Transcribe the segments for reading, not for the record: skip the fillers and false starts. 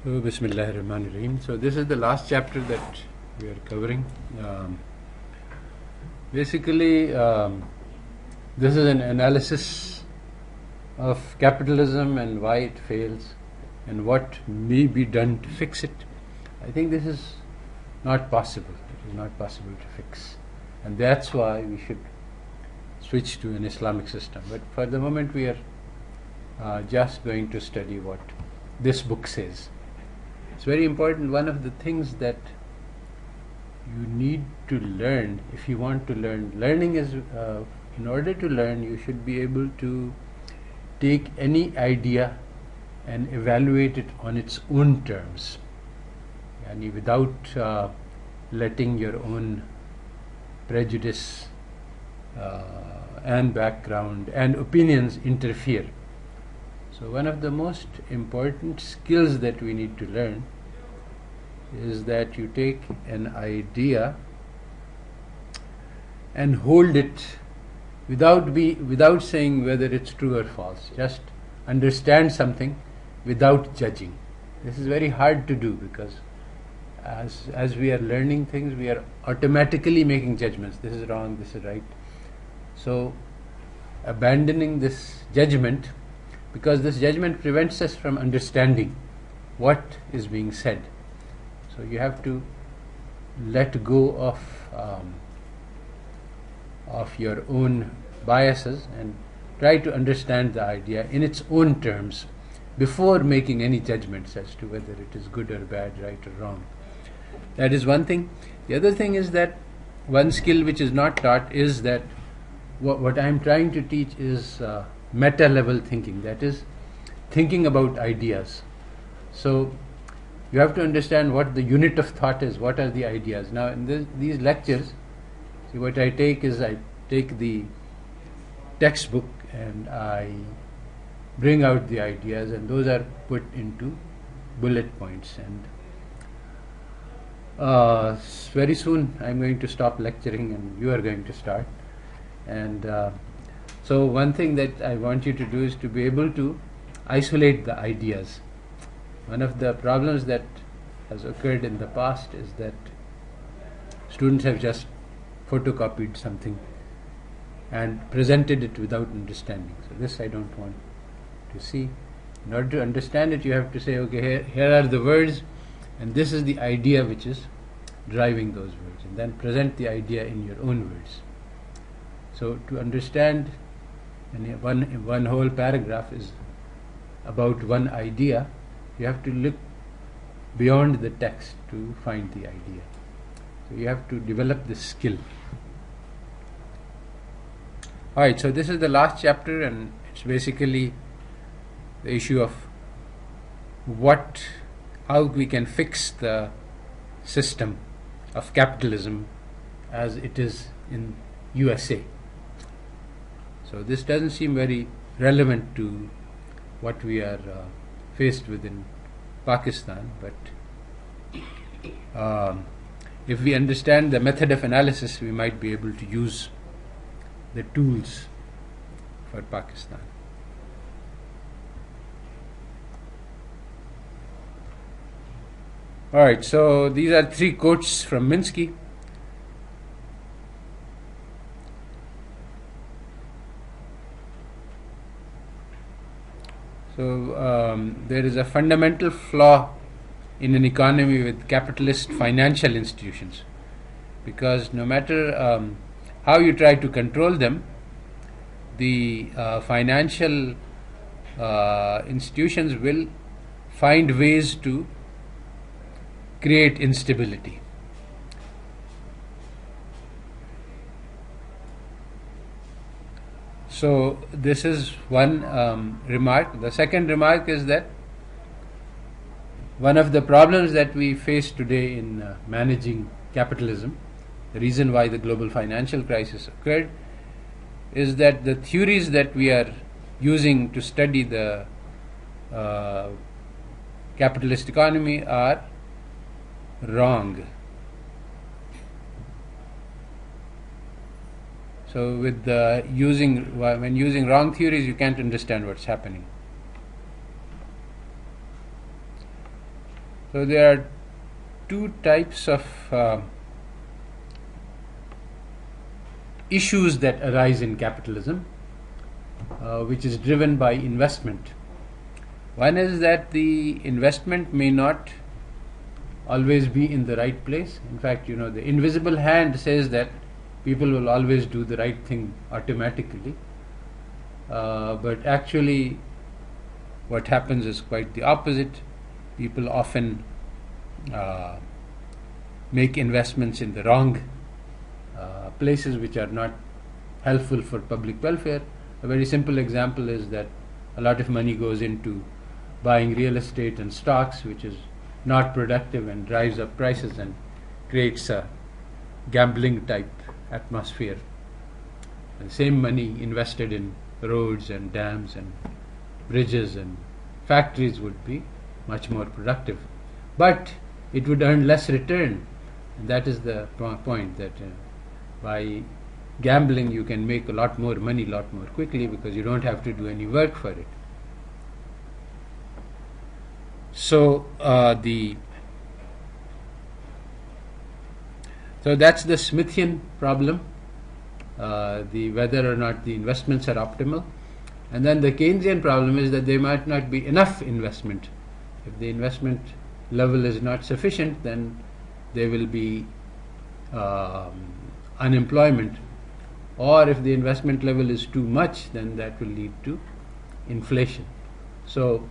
So, Bismillahirrahmanirrahim. So, this is the last chapter that we are covering. Basically, this is an analysis of capitalism and why it fails and what may be done to fix it. I think this is not possible. It is not possible to fix. And that's why we should switch to an Islamic system. But for the moment, we are just going to study what this book says. It's very important. One of the things that you need to learn, if you want to learn, learning is, in order to learn, you should be able to take any idea and evaluate it on its own terms, and without letting your own prejudice and background and opinions interfere. So one of the most important skills that we need to learn is that you take an idea and hold it without saying whether it's true or false. Just understand something without judging. This is very hard to do because as we are learning things, we are automatically making judgments. This is wrong, this is right. So abandoning this judgment, because this judgment prevents us from understanding what is being said. So you have to let go of your own biases and try to understand the idea in its own terms before making any judgments as to whether it is good or bad, right or wrong. That is one thing. The other thing is that one skill which is not taught is that what I am trying to teach is meta-level thinking, that is, thinking about ideas. So you have to understand what the unit of thought is, what are the ideas. Now in these lectures, see, what I take is I take the textbook and I bring out the ideas, and those are put into bullet points. And very soon I'm going to stop lecturing and you are going to start. And so one thing that I want you to do is to be able to isolate the ideas. One of the problems that has occurred in the past is that students have just photocopied something and presented it without understanding. So this I don't want to see. In order to understand it, you have to say, okay, here are the words, and this is the idea which is driving those words, and then present the idea in your own words. So to understand one whole paragraph is about one idea, you have to look beyond the text to find the idea. So you have to develop this skill. Alright, so this is the last chapter, and it's basically the issue of how we can fix the system of capitalism as it is in USA. So this doesn't seem very relevant to what we are faced with in Pakistan, but if we understand the method of analysis, we might be able to use the tools for Pakistan. Alright, so these are 3 quotes from Minsky. So there is a fundamental flaw in an economy with capitalist financial institutions, because no matter how you try to control them, the financial institutions will find ways to create instability. So this is one remark. The second remark is that one of the problems that we face today in managing capitalism, the reason why the global financial crisis occurred, is that the theories that we are using to study the capitalist economy are wrong. So when using wrong theories, you can't understand what's happening. So there are two types of issues that arise in capitalism, which is driven by investment. One is that the investment may not always be in the right place. In fact, the invisible hand says that people will always do the right thing automatically. But actually, what happens is quite the opposite. People often make investments in the wrong places which are not helpful for public welfare. A very simple example is that a lot of money goes into buying real estate and stocks, which is not productive and drives up prices and creates a gambling type atmosphere. The same money invested in roads and dams and bridges and factories would be much more productive, but it would earn less return. And that is the point, that by gambling you can make a lot more money a lot more quickly because you don't have to do any work for it. So that's the Smithian problem, the whether or not the investments are optimal. And then the Keynesian problem is that there might not be enough investment. If the investment level is not sufficient, then there will be unemployment. Or if the investment level is too much, then that will lead to inflation. So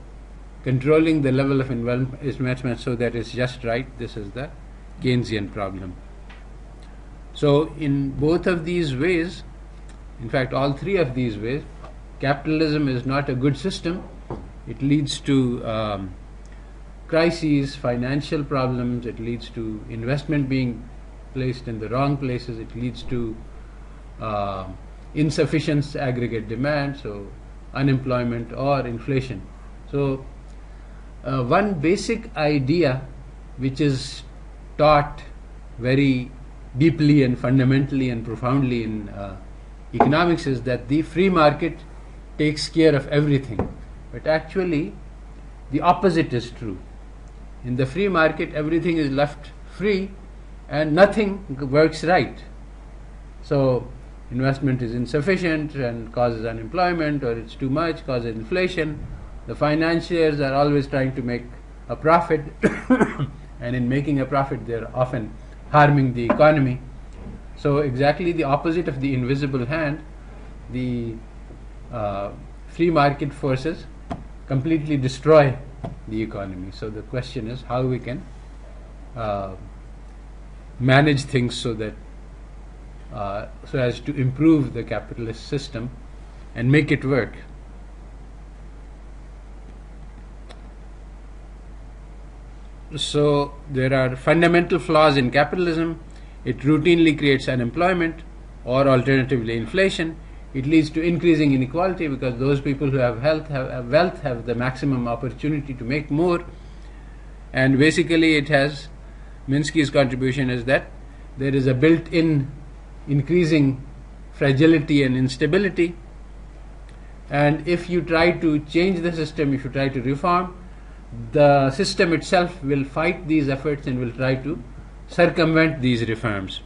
controlling the level of investment so that it's just right, this is the Keynesian problem. So in both of these ways, in fact all three of these ways, capitalism is not a good system. It leads to crises, financial problems, it leads to investment being placed in the wrong places, it leads to insufficient aggregate demand, so unemployment or inflation. So one basic idea which is taught very deeply and fundamentally and profoundly in economics is that the free market takes care of everything. But actually the opposite is true. In the free market everything is left free and nothing works right. So investment is insufficient and causes unemployment, or it's too much, causes inflation. The financiers are always trying to make a profit and in making a profit they're often harming the economy. So exactly the opposite of the invisible hand, the free market forces completely destroy the economy. So the question is how we can manage things so that so as to improve the capitalist system and make it work. So there are fundamental flaws in capitalism. It routinely creates unemployment or alternatively inflation. It leads to increasing inequality because those people who have wealth have the maximum opportunity to make more. And basically it has, Minsky's contribution is that there is a built-in increasing fragility and instability. And if you try to change the system, if you try to reform, the system itself will fight these efforts and will try to circumvent these reforms.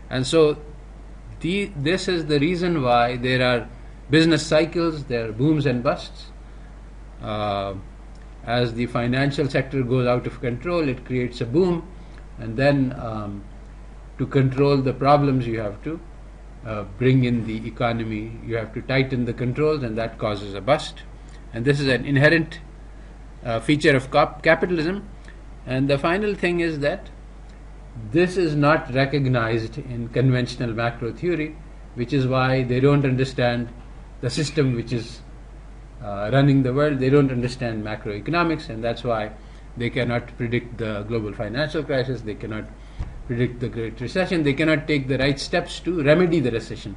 And so this is the reason why there are business cycles, there are booms and busts. As the financial sector goes out of control, it creates a boom, and then to control the problems you have to bring in the economy, you have to tighten the controls, and that causes a bust. And this is an inherent feature of capitalism. And the final thing is that this is not recognized in conventional macro theory, which is why they don't understand the system which is running the world. They don't understand macroeconomics, and that's why they cannot predict the global financial crisis, they cannot predict the Great Recession, they cannot take the right steps to remedy the recession.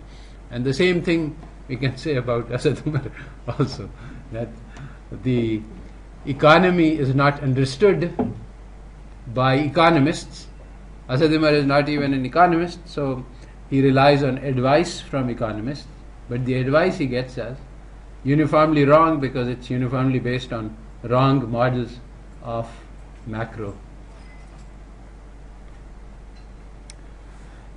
And the same thing we can say about Asad Umar also, that the economy is not understood by economists. Asad Umar is not even an economist, so he relies on advice from economists, but the advice he gets is uniformly wrong because it's uniformly based on wrong models of macro.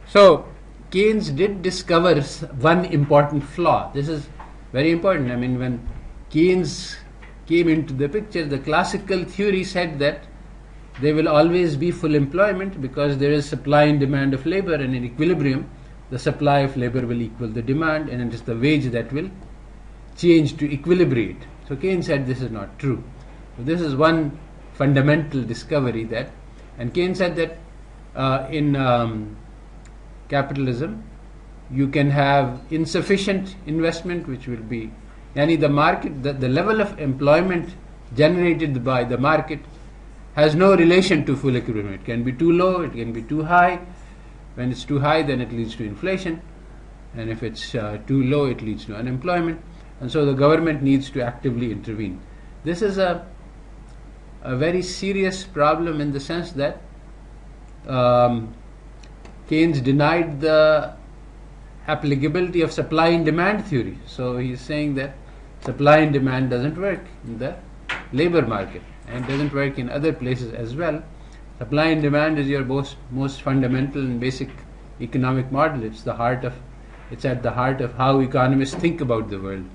So Keynes did discover one important flaw. This is very important. I mean, when Keynes came into the picture, the classical theory said that there will always be full employment because there is supply and demand of labor, and in equilibrium the supply of labor will equal the demand, and it is the wage that will change to equilibrate. So Keynes said this is not true. So this is one fundamental discovery that, and Keynes said that in capitalism you can have insufficient investment, which will be, yani the market, the level of employment generated by the market has no relation to full equilibrium. It can be too low, it can be too high. When it's too high, then it leads to inflation, and if it's too low, it leads to unemployment, and so the government needs to actively intervene. This is a very serious problem in the sense that Keynes denied the applicability of supply and demand theory. So he's saying that supply and demand doesn't work in the labor market and doesn't work in other places as well. Supply and demand is your most fundamental and basic economic model. It's at the heart of how economists think about the world.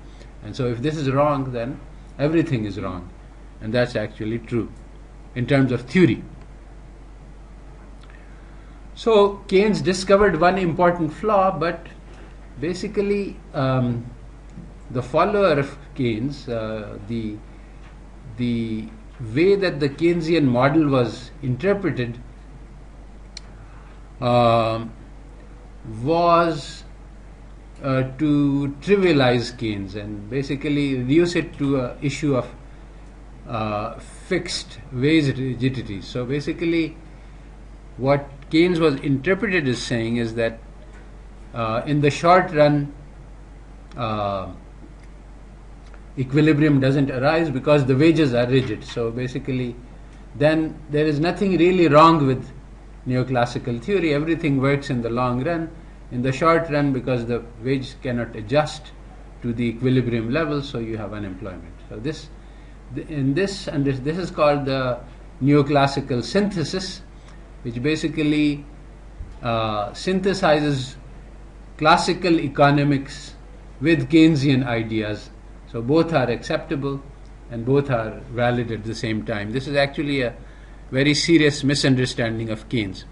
And so if this is wrong, then everything is wrong. And that's actually true in terms of theory. So Keynes discovered one important flaw, but basically the follower of Keynes, the way that the Keynesian model was interpreted was to trivialize Keynes and basically reduce it to an issue of fixed wage rigidity. So basically what Keynes was interpreted as saying is that in the short run equilibrium doesn't arise because the wages are rigid. So basically then there is nothing really wrong with neoclassical theory. Everything works in the long run. In the short run, because the wage cannot adjust to the equilibrium level, so you have unemployment. So this is called the neoclassical synthesis, which basically synthesizes classical economics with Keynesian ideas. So both are acceptable and both are valid at the same time. This is actually a very serious misunderstanding of Keynes.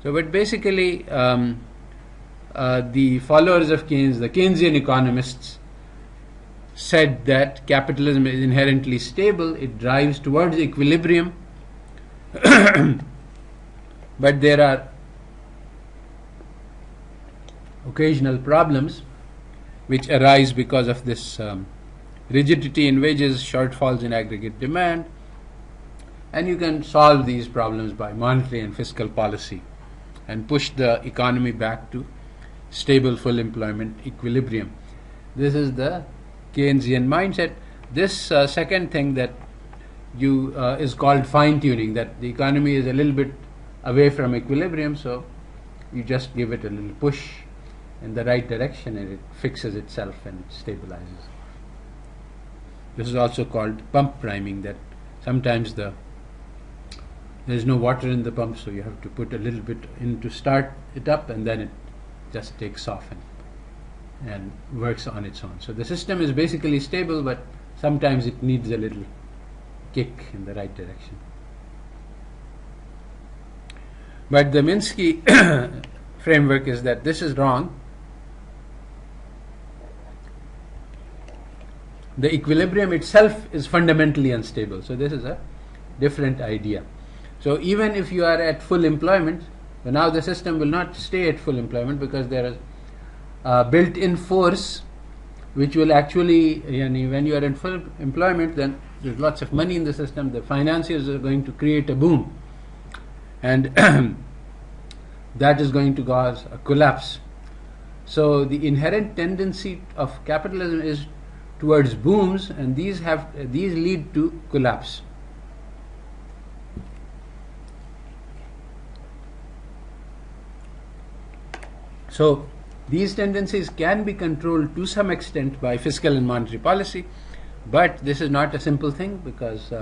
So, but basically the followers of Keynes, the Keynesian economists, said that capitalism is inherently stable, it drives towards equilibrium, but there are occasional problems which arise because of this rigidity in wages, shortfalls in aggregate demand, and you can solve these problems by monetary and fiscal policy and push the economy back to stable full employment equilibrium. This is the Keynesian mindset. This second thing that is called fine-tuning, that the economy is a little bit away from equilibrium, so you just give it a little push in the right direction and it fixes itself and it stabilizes. This is also called pump priming, that sometimes there's no water in the pump, so you have to put a little bit in to start it up, and then it just takes off and works on its own. So the system is basically stable, but sometimes it needs a little kick in the right direction. But the Minsky framework is that this is wrong. The equilibrium itself is fundamentally unstable. So this is a different idea. So even if you are at full employment, so now the system will not stay at full employment because there is a built-in force which will actually, when you are in full employment, then there's lots of money in the system, the financiers are going to create a boom, and that is going to cause a collapse. So the inherent tendency of capitalism is towards booms, and these lead to collapse. So these tendencies can be controlled to some extent by fiscal and monetary policy, but this is not a simple thing because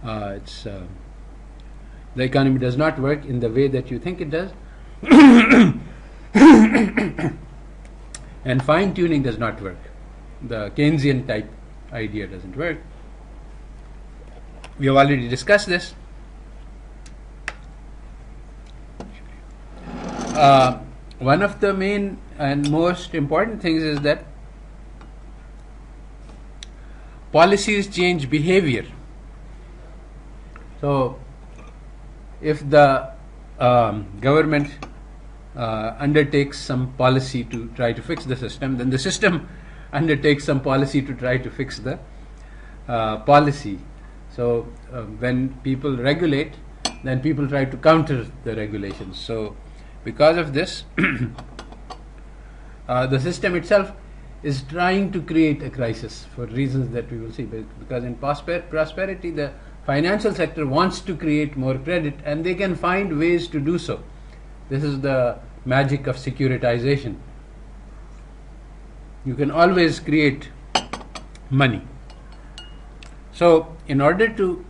The economy does not work in the way that you think it does, and fine-tuning does not work. The Keynesian type idea doesn't work. We have already discussed this. One of the main and most important things is that policies change behavior. So, if the government undertakes some policy to try to fix the system, then the system undertakes some policy to try to fix the policy. So, when people regulate, then people try to counter the regulations. So, because of this, the system itself is trying to create a crisis for reasons that we will see. Because in prosperity, the financial sector wants to create more credit, and they can find ways to do so. This is the magic of securitization. You can always create money. So, in order to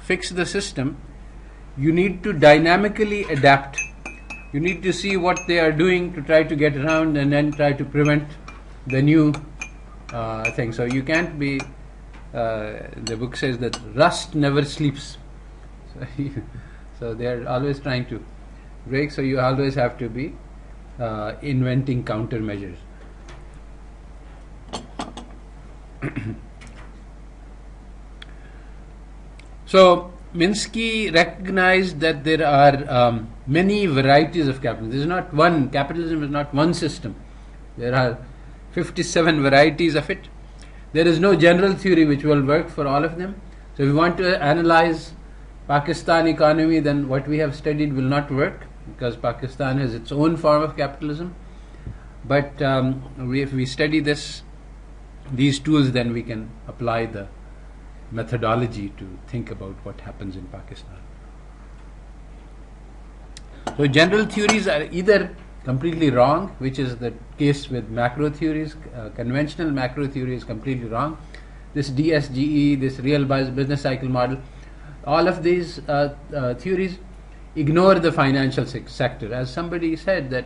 fix the system, you need to dynamically adapt. You need to see what they are doing to try to get around and then try to prevent the new thing. So you can't be, the book says that rust never sleeps. So they are always trying to break, so you always have to be inventing countermeasures. So Minsky recognized that there are many varieties of capitalism. There is not one, capitalism is not one system. There are 57 varieties of it. There is no general theory which will work for all of them. So if we want to analyze Pakistan economy, then what we have studied will not work, because Pakistan has its own form of capitalism. But if we study these tools, then we can apply the methodology to think about what happens in Pakistan. So general theories are either completely wrong, which is the case with macro theories. Conventional macro theory is completely wrong. This DSGE, this real business cycle model, all of these theories ignore the financial sector. As somebody said, that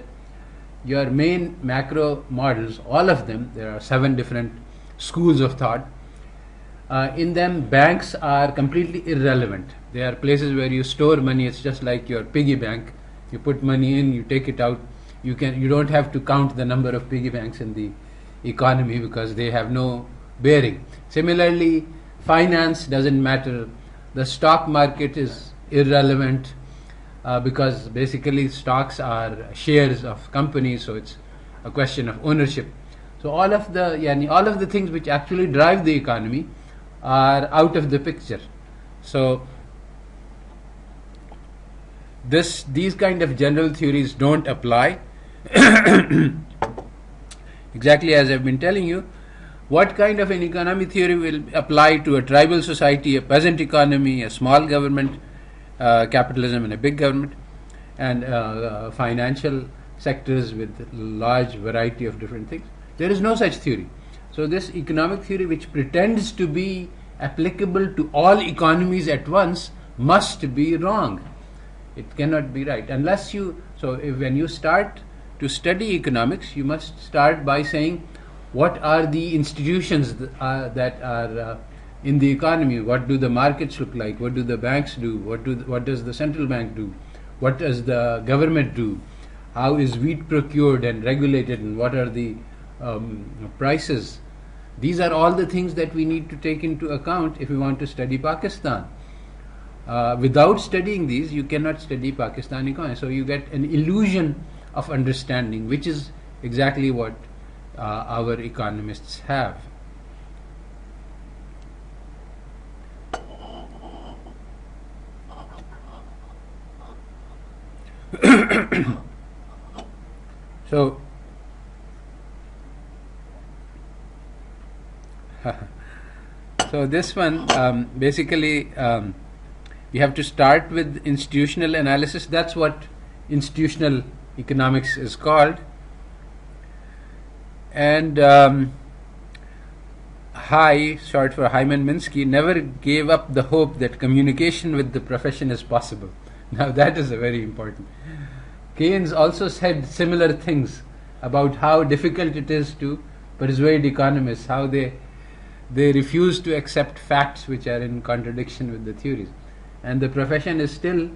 your main macro models, all of them, there are 7 different schools of thought. In them, banks are completely irrelevant. They are places where you store money. It's just like your piggy bank. You put money in, you take it out. You don't have to count the number of piggy banks in the economy, because they have no bearing. Similarly, finance doesn't matter. The stock market is irrelevant, because basically stocks are shares of companies, so it's a question of ownership. So all of the things which actually drive the economy are out of the picture. So these kind of general theories don't apply. Exactly as I've been telling you, what kind of an economy theory will apply to a tribal society, a peasant economy, a small government, capitalism and a big government, and financial sectors with large variety of different things? There is no such theory. So this economic theory, which pretends to be applicable to all economies at once, must be wrong. It cannot be right. When you start to study economics, you must start by saying, what are the institutions that are in the economy? What do the markets look like? What do the banks do? What does the central bank do? What does the government do? How is wheat procured and regulated, and what are the prices? These are all the things that we need to take into account if we want to study Pakistan. Without studying these, you cannot study Pakistan economy. So you get an illusion of understanding, which is exactly what our economists have. So this one, basically, you have to start with institutional analysis. That's what institutional economics is called. And short for Hyman Minsky, never gave up the hope that communication with the profession is possible. Now that is a very important. Keynes also said similar things about how difficult it is to persuade economists, how they refuse to accept facts which are in contradiction with the theories. And the profession is still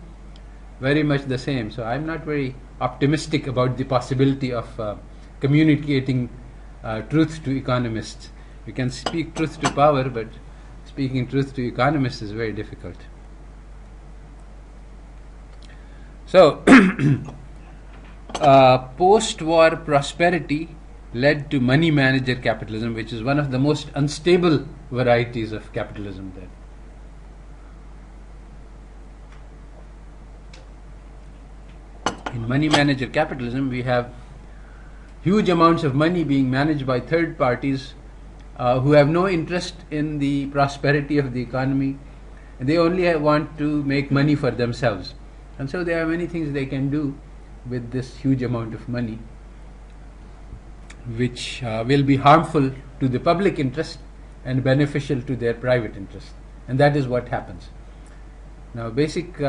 very much the same. So I'm not very optimistic about the possibility of communicating truth to economists. You can speak truth to power, but speaking truth to economists is very difficult. So, post-war prosperity led to money-manager capitalism, which is one of the most unstable varieties of capitalism there. In money-manager capitalism, we have huge amounts of money being managed by third parties who have no interest in the prosperity of the economy. They only want to make money for themselves. And so there are many things they can do with this huge amount of money, which will be harmful to the public interest and beneficial to their private interest. And that is what happens. Now, basic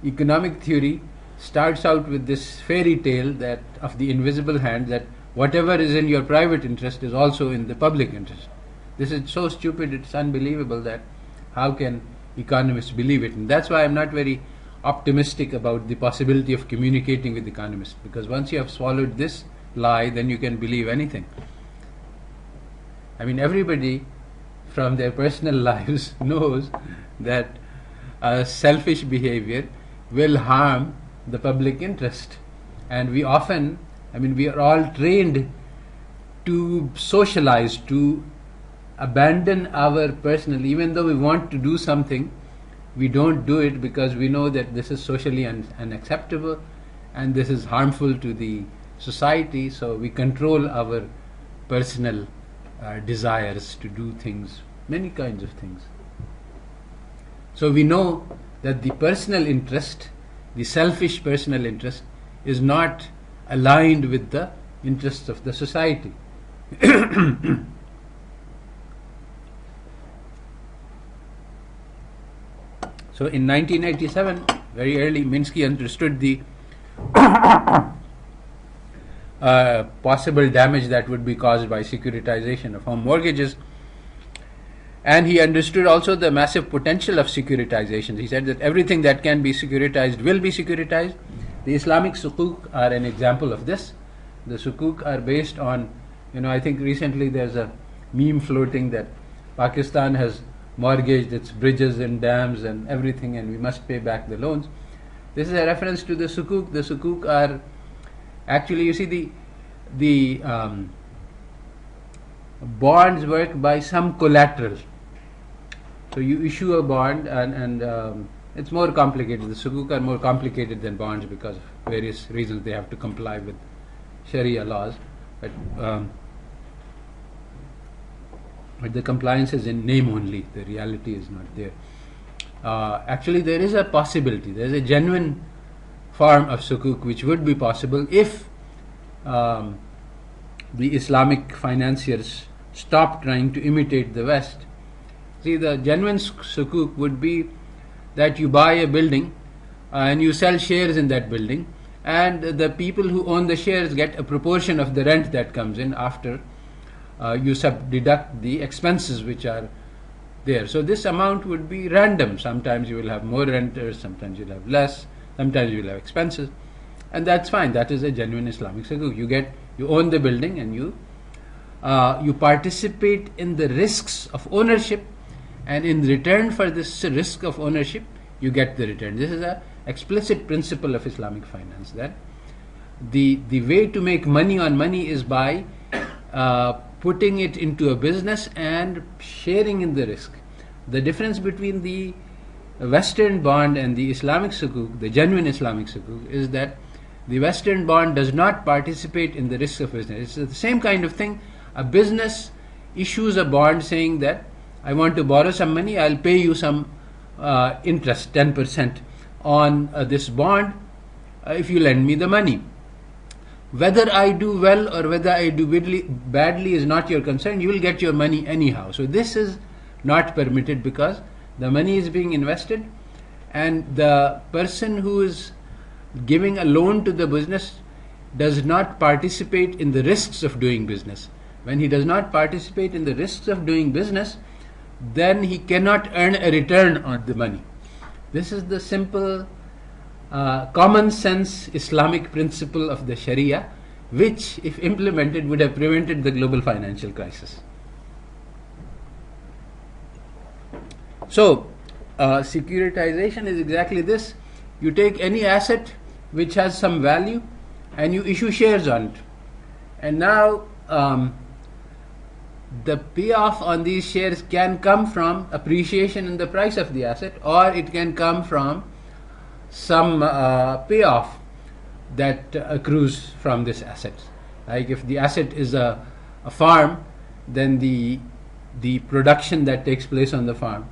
economic theory starts out with this fairy tale that of the invisible hand, that whatever is in your private interest is also in the public interest. This is so stupid, it's unbelievable that how can economists believe it? And that's why I'm not very optimistic about the possibility of communicating with economists, because once you have swallowed this lie, then you can believe anything. I mean, everybody from their personal lives knows that selfish behavior will harm the public interest. And we often, we are all trained to socialize, to abandon our personal, even though we want to do something, we don't do it because we know that this is socially unacceptable and this is harmful to the society, so we control our personal desires to do things, many kinds of things. So we know that the personal interest, the selfish personal interest, is not aligned with the interests of the society. So in 1987, very early, Minsky understood the possible damage that would be caused by securitization of home mortgages. And he understood also the massive potential of securitization. He said that everything that can be securitized will be securitized. The Islamic sukuk are an example of this. The sukuk are based on, I think recently there's a meme floating that Pakistan has mortgaged its bridges and dams and everything, and we must pay back the loans. This is a reference to the sukuk. The sukuk are actually, you see, the bonds work by some collateral. So you issue a bond, and it's more complicated. The sukuk are more complicated than bonds because of various reasons. They have to comply with Sharia laws, but the compliance is in name only. The reality is not there. Actually, there is a possibility. There is a genuine form of sukuk which would be possible if the Islamic financiers stop trying to imitate the West. See, the genuine sukuk would be that you buy a building and you sell shares in that building, and the people who own the shares get a proportion of the rent that comes in after you deduct the expenses which are there. So this amount would be random. Sometimes you will have more renters, sometimes you'll have less, sometimes you will have expenses, and that's fine. That is a genuine Islamic sukuk. You own the building, and you participate in the risks of ownership, and in return for this risk of ownership, you get the return. This is an explicit principle of Islamic finance, that the way to make money on money is by putting it into a business and sharing in the risk. The difference between the Western bond and the Islamic sukuk, the genuine Islamic sukuk, is that the Western bond does not participate in the risks of business. It's the same kind of thing. A business issues a bond saying that I want to borrow some money, I'll pay you some interest, 10% on this bond if you lend me the money. whether I do well or whether I do badly is not your concern. You will get your money anyhow. So this is not permitted because the money is being invested, and the person who is giving a loan to the business does not participate in the risks of doing business. When he does not participate in the risks of doing business, then he cannot earn a return on the money. This is the simple common sense Islamic principle of the Sharia, which if implemented would have prevented the global financial crisis. So securitization is exactly this. You take any asset which has some value and you issue shares on it, and now the payoff on these shares can come from appreciation in the price of the asset, or it can come from some payoff that accrues from this asset. Like if the asset is a farm, then the production that takes place on the farm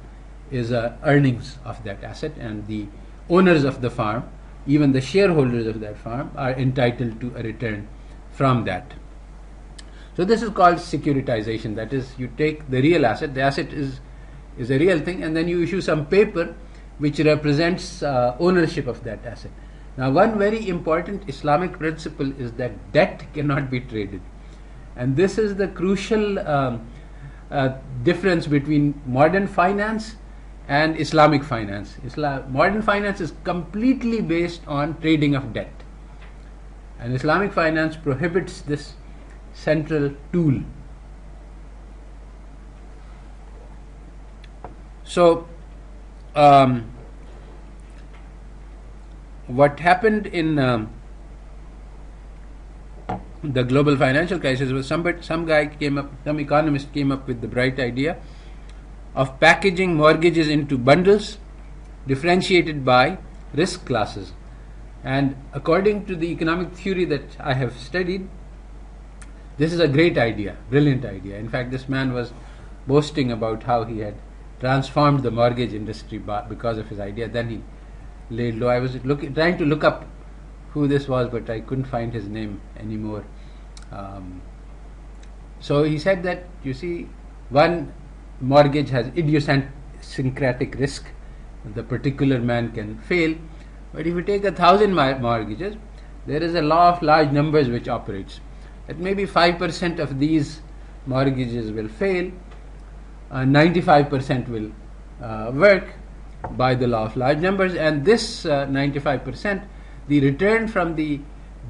is earnings of that asset, and the owners of the farm, even the shareholders of that farm, are entitled to a return from that. So this is called securitization. That is, you take the real asset, the asset is a real thing, and then you issue some paper which represents ownership of that asset. Now, one very important Islamic principle is that debt cannot be traded, and this is the crucial difference between modern finance and Islamic finance. Modern finance is completely based on trading of debt, and Islamic finance prohibits this central tool. So what happened in the global financial crisis was some economist came up with the bright idea of packaging mortgages into bundles differentiated by risk classes. And according to the economic theory that I have studied, this is a great idea, brilliant idea. In fact, this man was boasting about how he had transformed the mortgage industry because of his idea. Then he laid low. I was trying to look up who this was, but I couldn't find his name anymore. So he said that, you see, one mortgage has idiosyncratic risk. The particular man can fail. But if you take 1,000 mortgages, there is a law of large numbers which operates. That maybe 5% of these mortgages will fail, 95% will work by the law of large numbers, and this 95%, the return from the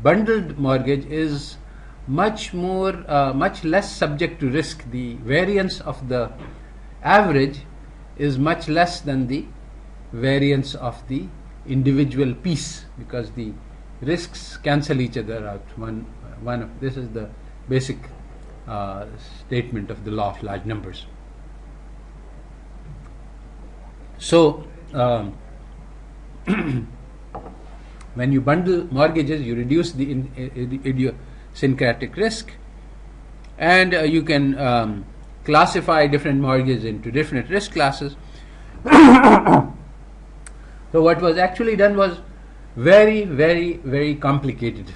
bundled mortgage is much less subject to risk. The variance of the average is much less than the variance of the individual piece, because the risks cancel each other out. This is the basic statement of the law of large numbers. So when you bundle mortgages, you reduce the idiosyncratic risk, and you can classify different mortgages into different risk classes. So what was actually done was very, very, very complicated.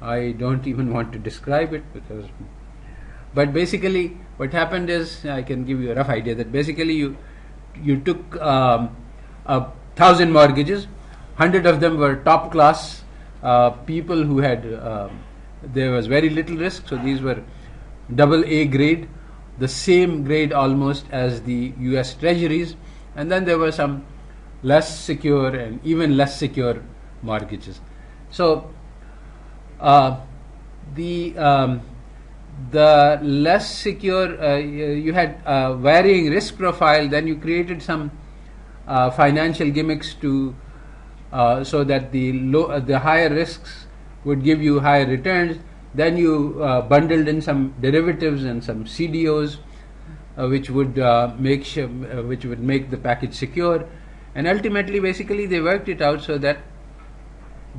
I don't even want to describe it, but basically what happened is, I can give you a rough idea, that basically you took 1,000 mortgages, 100 of them were top class people who had there was very little risk, so these were AA grade, the same grade almost as the US Treasuries, and then there were some less secure and even less secure mortgages. So the less secure, you had a varying risk profile. Then you created some financial gimmicks to so that the higher risks would give you higher returns. Then you bundled in some derivatives and some CDOs, which would make the package secure. And ultimately, basically, they worked it out so that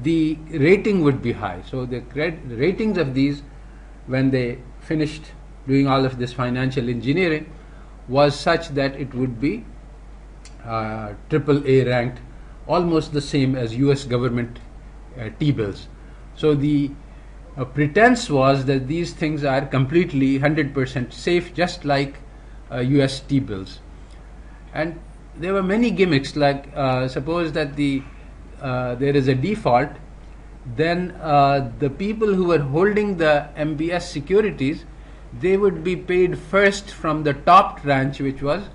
the rating would be high. So the ratings of these, when they finished doing all of this financial engineering, was such that it would be AAA ranked, almost the same as US government T-bills. So the pretense was that these things are completely 100% safe, just like US T-bills. And there were many gimmicks, like suppose that there is a default, then the people who were holding the MBS securities, they would be paid first from the top tranche, which was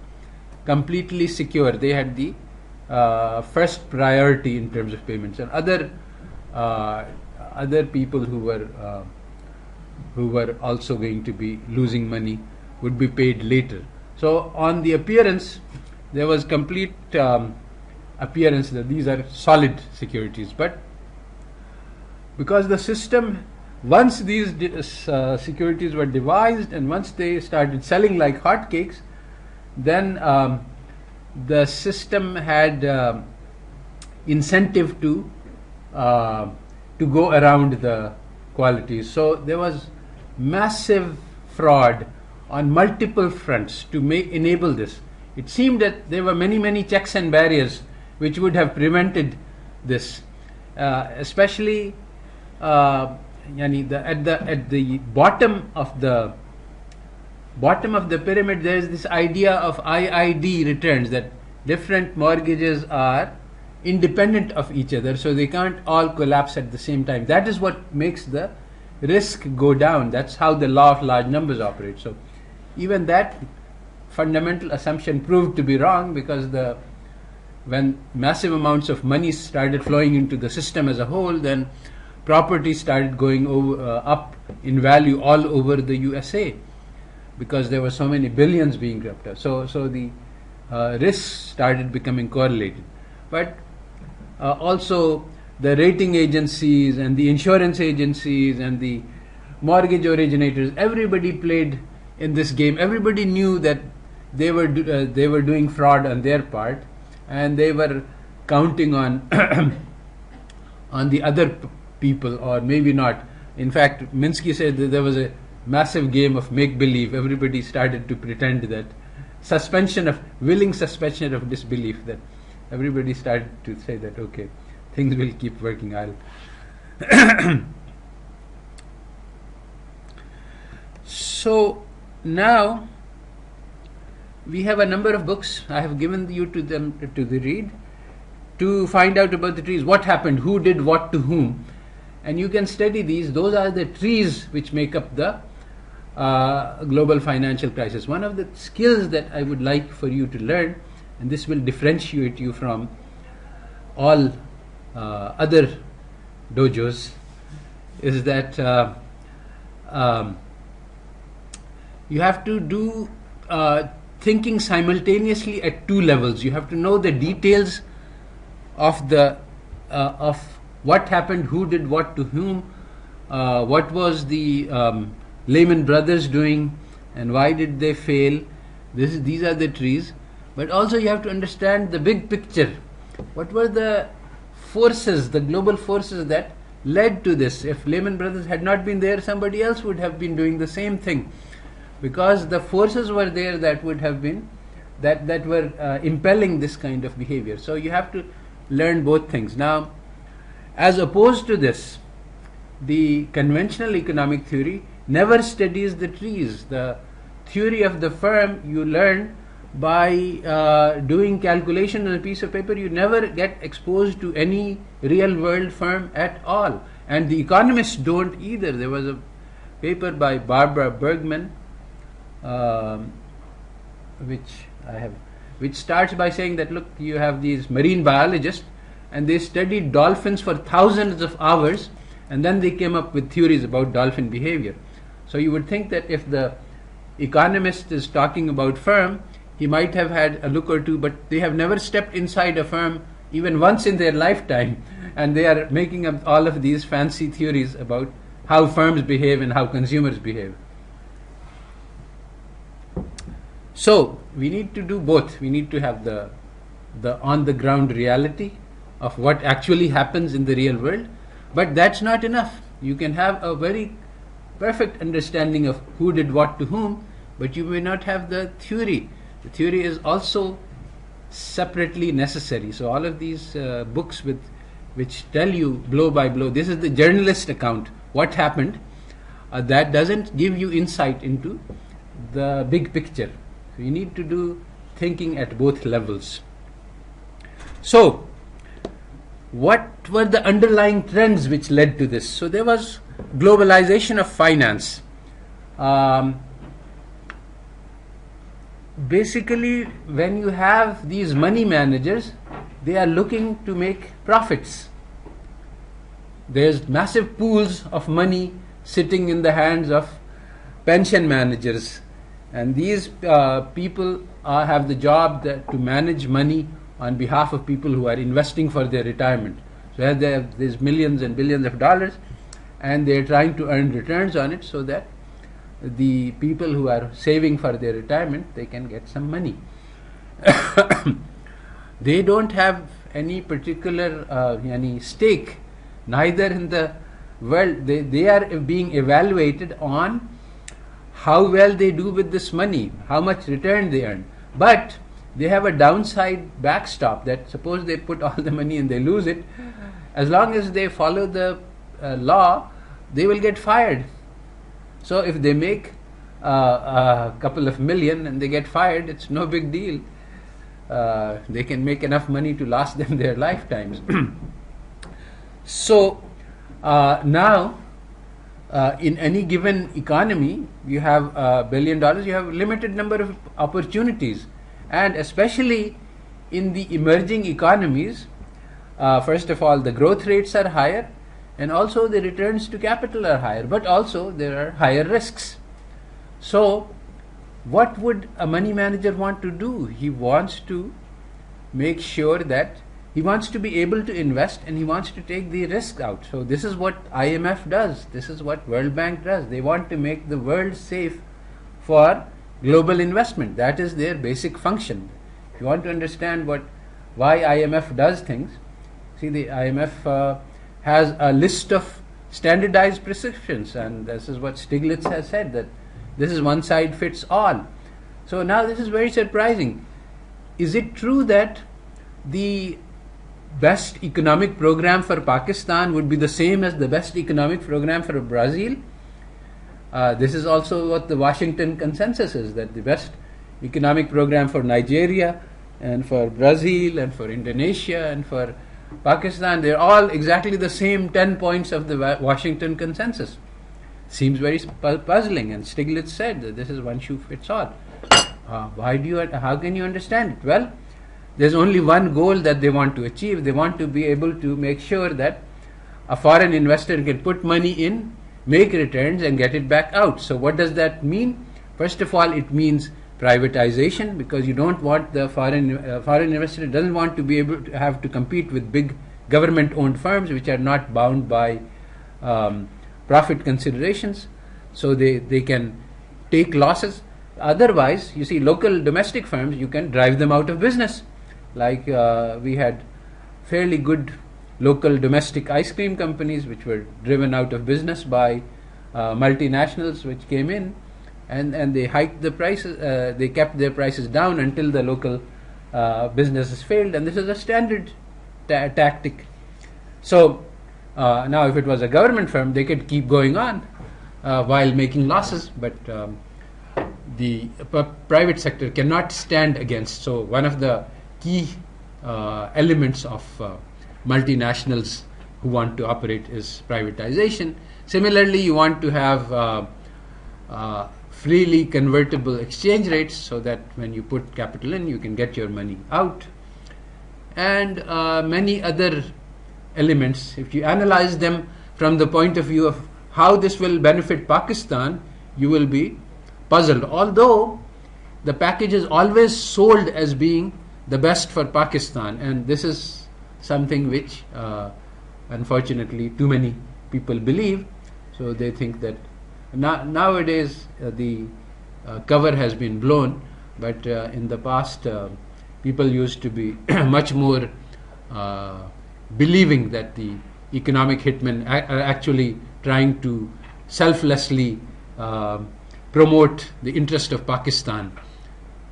completely secure. They had the first priority in terms of payments, and other people who were also going to be losing money would be paid later. So on the appearance, there was complete appearance that these are solid securities, but because the system, once these securities were devised and once they started selling like hotcakes, then the system had incentive to go around the qualities. So there was massive fraud on multiple fronts to enable this. It seemed that there were many checks and barriers which would have prevented this, especially at the bottom of the pyramid. There is this idea of IID returns, that different mortgages are independent of each other, so they can't all collapse at the same time. That is what makes the risk go down. That's how the law of large numbers operates. So even that fundamental assumption proved to be wrong, because when massive amounts of money started flowing into the system as a whole, then property started going up in value all over the USA, because there were so many billions being crept up. So the risks started becoming correlated. But also the rating agencies and the insurance agencies and the mortgage originators, everybody played in this game. Everybody knew that they were doing fraud on their part, and they were counting on on the other people, or maybe not. In fact, Minsky said that there was a massive game of make-believe. Everybody started to pretend that willing suspension of disbelief, that everybody started to say that, okay, things will keep working. So now we have a number of books. I have given you to the read to find out about the trees. What happened? Who did what to whom? And you can study these. Those are the trees which make up the global financial crisis. One of the skills that I would like for you to learn, and this will differentiate you from all other dojos, is that you have to do thinking simultaneously at two levels. You have to know the details of of what happened, who did what to whom, what was the Lehman Brothers doing, and why did they fail. These are the trees. But also you have to understand the big picture. What were the forces, the global forces that led to this? If Lehman Brothers had not been there, somebody else would have been doing the same thing, because the forces were there that would have been that were impelling this kind of behavior. So you have to learn both things. Now, as opposed to this, the conventional economic theory never studies the trees. The theory of the firm you learn by doing calculation on a piece of paper. You never get exposed to any real world firm at all, and the economists don't either. There was a paper by Barbara Bergman, which starts by saying that, look, you have these marine biologists and they studied dolphins for thousands of hours, and then they came up with theories about dolphin behavior. So you would think that if the economist is talking about firm, he might have had a look or two, but they have never stepped inside a firm even once in their lifetime, and they are making up all of these fancy theories about how firms behave and how consumers behave. So we need to do both. We need to have the on the ground reality of what actually happens in the real world, but that's not enough. You can have a very perfect understanding of who did what to whom, but you may not have the theory. The theory is also separately necessary. So all of these books which tell you blow by blow, this is the journalist account what happened, that doesn't give you insight into the big picture. So you need to do thinking at both levels. So, what were the underlying trends which led to this? So there was globalization of finance. Basically, when you have these money managers, they are looking to make profits. There's massive pools of money sitting in the hands of pension managers, and these people have the job to manage money on behalf of people who are investing for their retirement. So there's millions and billions of dollars, and they're trying to earn returns on it so that the people who are saving for their retirement, they can get some money. They don't have any particular any stake, neither in the world. They are being evaluated on how well they do with this money, how much return they earn. But they have a downside backstop, that suppose they put all the money and they lose it, as long as they follow the law, they will get fired. So if they make a couple of million and they get fired, it's no big deal. They can make enough money to last them their lifetimes. So now in any given economy, you have $1 billion, you have a limited number of opportunities. And especially in the emerging economies, first of all, the growth rates are higher, and also the returns to capital are higher, but also there are higher risks. So what would a money manager want to do? He wants to make sure that he wants to be able to invest, and he wants to take the risk out. So this is what IMF does. This is what World Bank does. They want to make the world safe for global investment. That is their basic function. If you want to understand why IMF does things, see, the IMF has a list of standardized prescriptions, and this is what Stiglitz has said, that this is one size fits all. So now this is very surprising. Is it true that the best economic program for Pakistan would be the same as the best economic program for Brazil? This is also what the Washington consensus is, that the best economic program for Nigeria and for Brazil and for Indonesia and for Pakistan, they're all exactly the same 10 points of the Washington consensus. Seems very puzzling, and Stiglitz said that this is one shoe fits all. How can you understand it? Well, there's only one goal that they want to achieve. They want to be able to make sure that a foreign investor can put money in, make returns, and get it back out. So what does that mean? First of all, it means privatization, because you don't want the foreign investor doesn't want to be able to have to compete with big government-owned firms which are not bound by profit considerations. So they can take losses. Otherwise, you see, local domestic firms, you can drive them out of business. Like we had fairly good local domestic ice cream companies which were driven out of business by multinationals which came in, and they hiked the prices, they kept their prices down until the local businesses failed, and this is a standard tactic. So now if it was a government firm, they could keep going on while making losses, but the private sector cannot stand against. So one of the key elements of multinationals who want to operate is privatization. Similarly, you want to have freely convertible exchange rates, so that when you put capital in, you can get your money out, and many other elements. If you analyze them from the point of view of how this will benefit Pakistan, you will be puzzled. Although the package is always sold as being the best for Pakistan, and this is something which unfortunately too many people believe. So they think that nowadays the cover has been blown, but in the past people used to be much more believing that the economic hitmen are actually trying to selflessly promote the interest of Pakistan,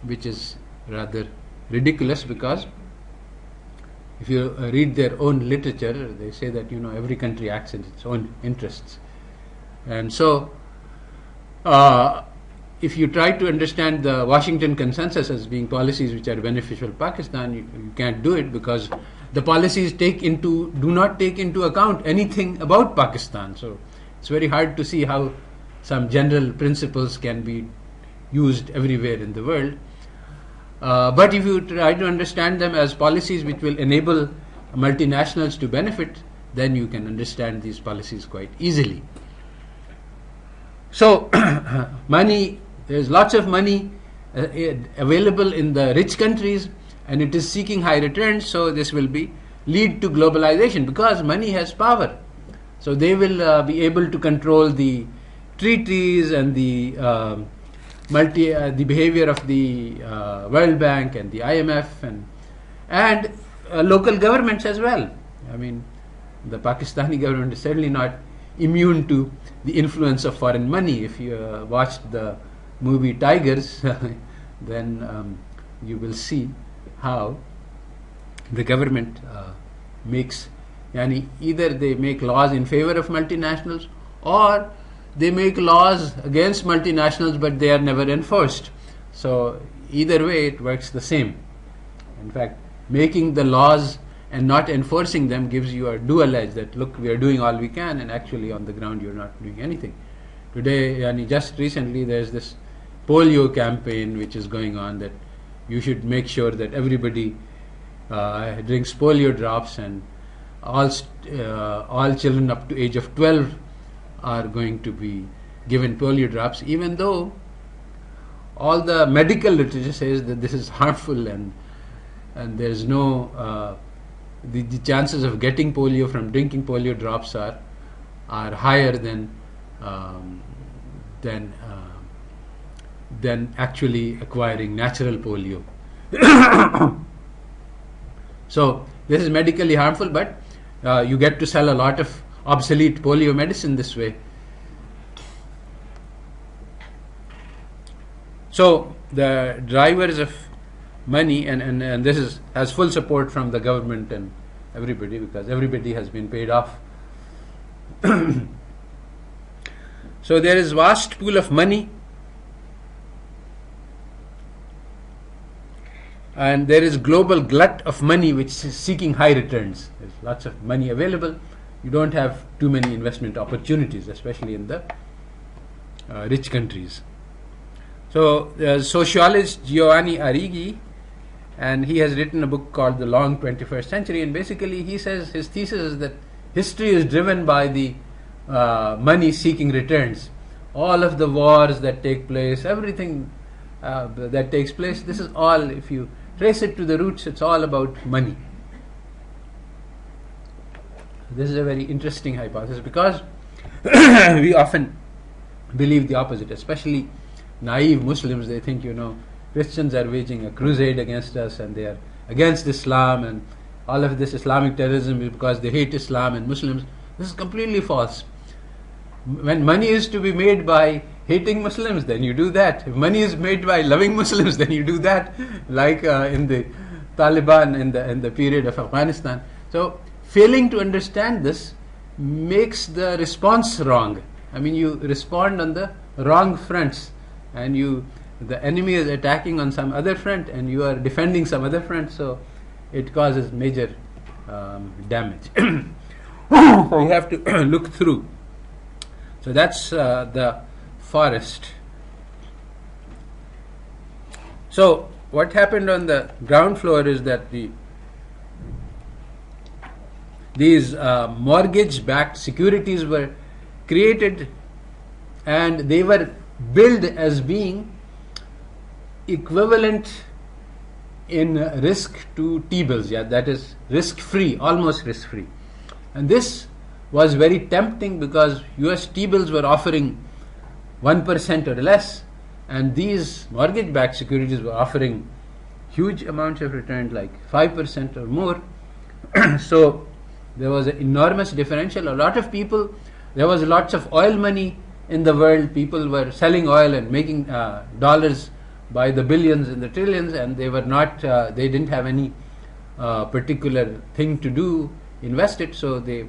which is rather ridiculous, because if you read their own literature, they say that every country acts in its own interests. And so, if you try to understand the Washington consensus as being policies which are beneficial to Pakistan, you can't do it, because the policies do not take into account anything about Pakistan. So it's very hard to see how some general principles can be used everywhere in the world. But if you try to understand them as policies which will enable multinationals to benefit, then you can understand these policies quite easily. So, there's lots of money available in the rich countries, and it is seeking high returns, so this will lead to globalization, because money has power. So they will be able to control the treaties and the behavior of the World Bank and the IMF and local governments as well. I mean, the Pakistani government is certainly not immune to the influence of foreign money. If you watched the movie Tigers, then you will see how the government makes, either they make laws in favor of multinationals, or they make laws against multinationals, but they are never enforced. So either way, it works the same. In fact, making the laws and not enforcing them gives you a dual edge, that look, we are doing all we can, and actually on the ground you're not doing anything. Today, just recently, there's this polio campaign which is going on, that you should make sure that everybody drinks polio drops, and all children up to age of 12 are going to be given polio drops, even though all the medical literature says that this is harmful, and there's no the chances of getting polio from drinking polio drops are higher than actually acquiring natural polio. So this is medically harmful, but you get to sell a lot of obsolete polio medicine this way. So the drivers of money, and this has full support from the government and everybody, because everybody has been paid off. So there is vast pool of money, and there is global glut of money which is seeking high returns. There's lots of money available. You don't have too many investment opportunities, especially in the rich countries. So the sociologist Giovanni Arrighi, and he has written a book called The Long 21st Century, and basically he says, his thesis is that history is driven by the money seeking returns. All of the wars that take place, everything that takes place, this is all, if you trace it to the roots, it's all about money. This is a very interesting hypothesis, because we often believe the opposite, especially naive Muslims. They think, Christians are waging a crusade against us, and they are against Islam, and all of this Islamic terrorism is because they hate Islam and Muslims. This is completely false. When money is to be made by hating Muslims, then you do that. If money is made by loving Muslims, then you do that, like in the Taliban in the period of Afghanistan. So failing to understand this makes the response wrong. I mean, you respond on the wrong fronts, and the enemy is attacking on some other front, and you are defending some other front, so it causes major damage. So you have to look through. So that's the forest. So what happened on the ground floor is that these mortgage-backed securities were created, and they were billed as being equivalent in risk to T-bills. That is risk-free, almost risk-free. And this was very tempting, because US T-bills were offering 1% or less, and these mortgage-backed securities were offering huge amounts of return, like 5% or more. So there was an enormous differential. A lot of people, there was lots of oil money in the world. People were selling oil and making dollars by the billions and the trillions, and they were not, they didn't have any particular thing to do, invest it, so they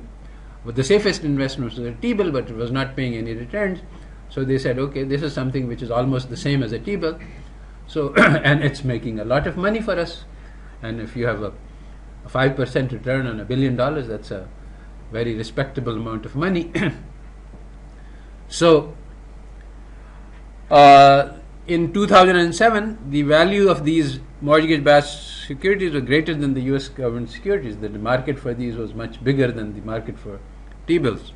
the safest investment was a T-bill, but it was not paying any returns. So they said, okay, this is something which is almost the same as a T-bill. So and it's making a lot of money for us. And if you have a 5% return on $1 billion, that's a very respectable amount of money. So in 2007, the value of these mortgage-backed securities was greater than the US government securities. The market for these was much bigger than the market for T-bills.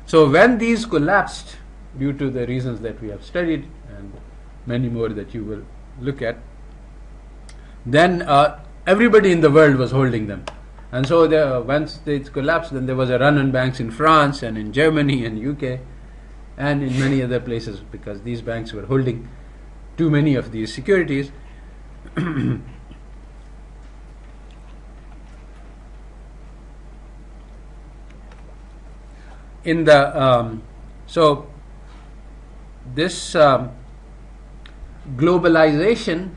So when these collapsed, due to the reasons that we have studied and many more that you will look at, then everybody in the world was holding them. And so once they collapsed, then there was a run on banks in France and in Germany and UK and in many other places, because these banks were holding too many of these securities. In the so this globalization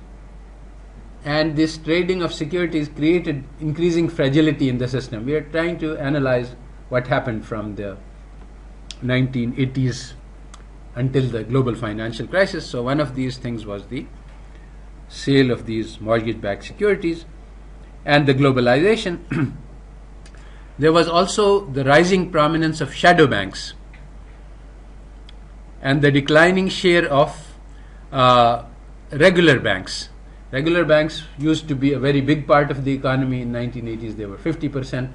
and this trading of securities created increasing fragility in the system. We are trying to analyze what happened from the 1980s until the global financial crisis. So one of these things was the sale of these mortgage-backed securities and the globalization. There was also the rising prominence of shadow banks and the declining share of regular banks. Regular banks used to be a very big part of the economy. In 1980s, they were 50%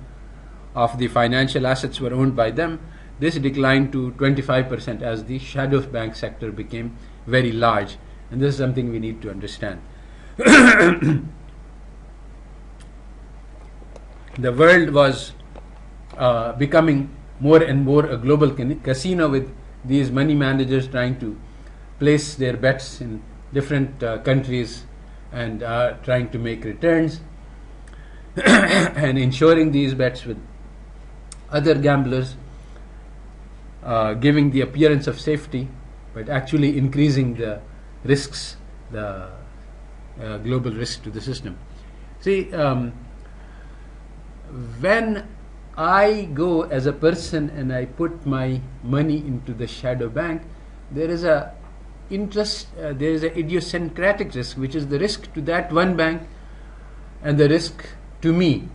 of the financial assets were owned by them. This declined to 25% as the shadow bank sector became very large. And this is something we need to understand. The world was becoming more and more a global casino, with these money managers trying to place their bets in different countries and trying to make returns and insuring these bets with other gamblers, giving the appearance of safety, but actually increasing the risks, the global risk to the system. See, when I go as a person and I put my money into the shadow bank, there is a there is an idiosyncratic risk, which is the risk to that one bank and the risk to me.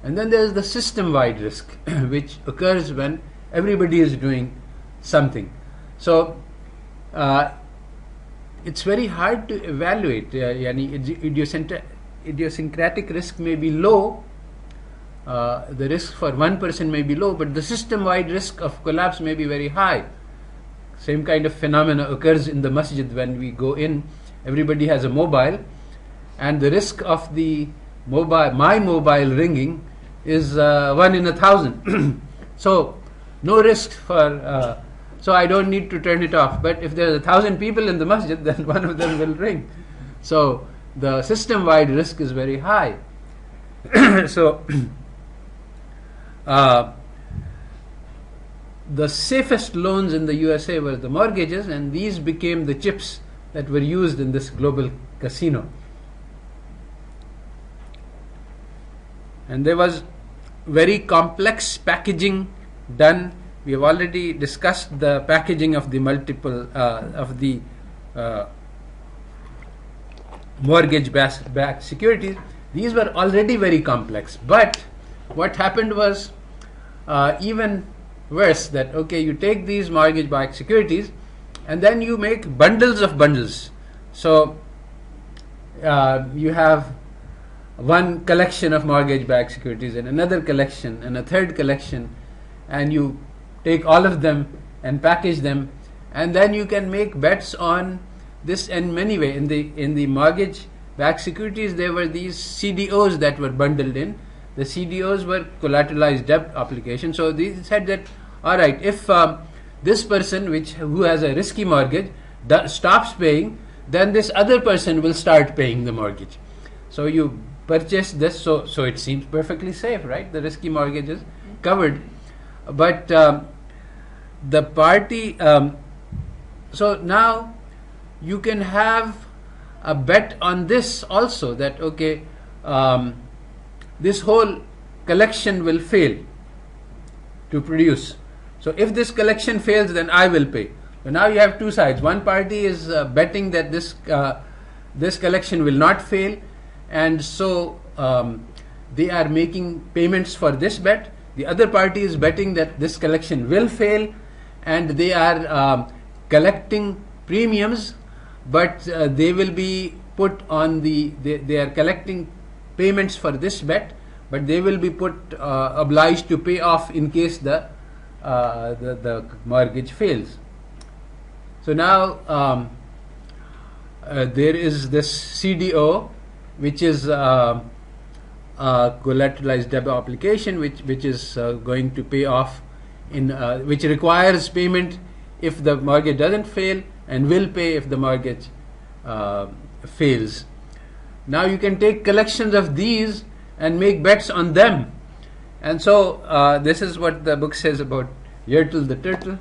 And then there is the system-wide risk, which occurs when everybody is doing something. So it's very hard to evaluate. Idiosyncratic risk may be low, the risk for one person may be low, but the system-wide risk of collapse may be very high. Same kind of phenomena occurs in the masjid. When we go in, everybody has a mobile, and the risk of my mobile ringing is 1 in 1,000. So no risk for, so I don't need to turn it off. But if there's 1,000 people in the masjid, then one of them will ring. So the system-wide risk is very high. So the safest loans in the USA were the mortgages, and these became the chips that were used in this global casino. And there was very complex packaging done. We have already discussed the packaging of the multiple mortgage-backed securities. These were already very complex, but what happened was even worse, that okay, you take these mortgage-backed securities and then you make bundles of bundles. So you have one collection of mortgage-backed securities and another collection and a third collection, and you take all of them and package them, and then you can make bets on this in many ways. In the mortgage-backed securities, there were these CDOs that were bundled in. The CDOs were collateralized debt applications. So they said that, all right, if this person who has a risky mortgage stops paying, then this other person will start paying the mortgage. So you purchase this, so it seems perfectly safe, right? The risky mortgage is covered. But the party, so now you can have a bet on this also, that okay, this whole collection will fail. to produce. So if this collection fails, then I will pay. So now you have two sides. One party is betting that this collection will not fail, and so they are making payments for this bet. The other party is betting that this collection will fail, and they are collecting premiums, but they will be put on they are collecting payments for this bet, but they will be obliged to pay off in case the mortgage fails. So now there is this CDO, which is collateralized debt obligation, which is going to pay off which requires payment if the mortgage doesn't fail, and will pay if the mortgage fails. Now you can take collections of these and make bets on them. And so this is what the book says about Yertle the turtle,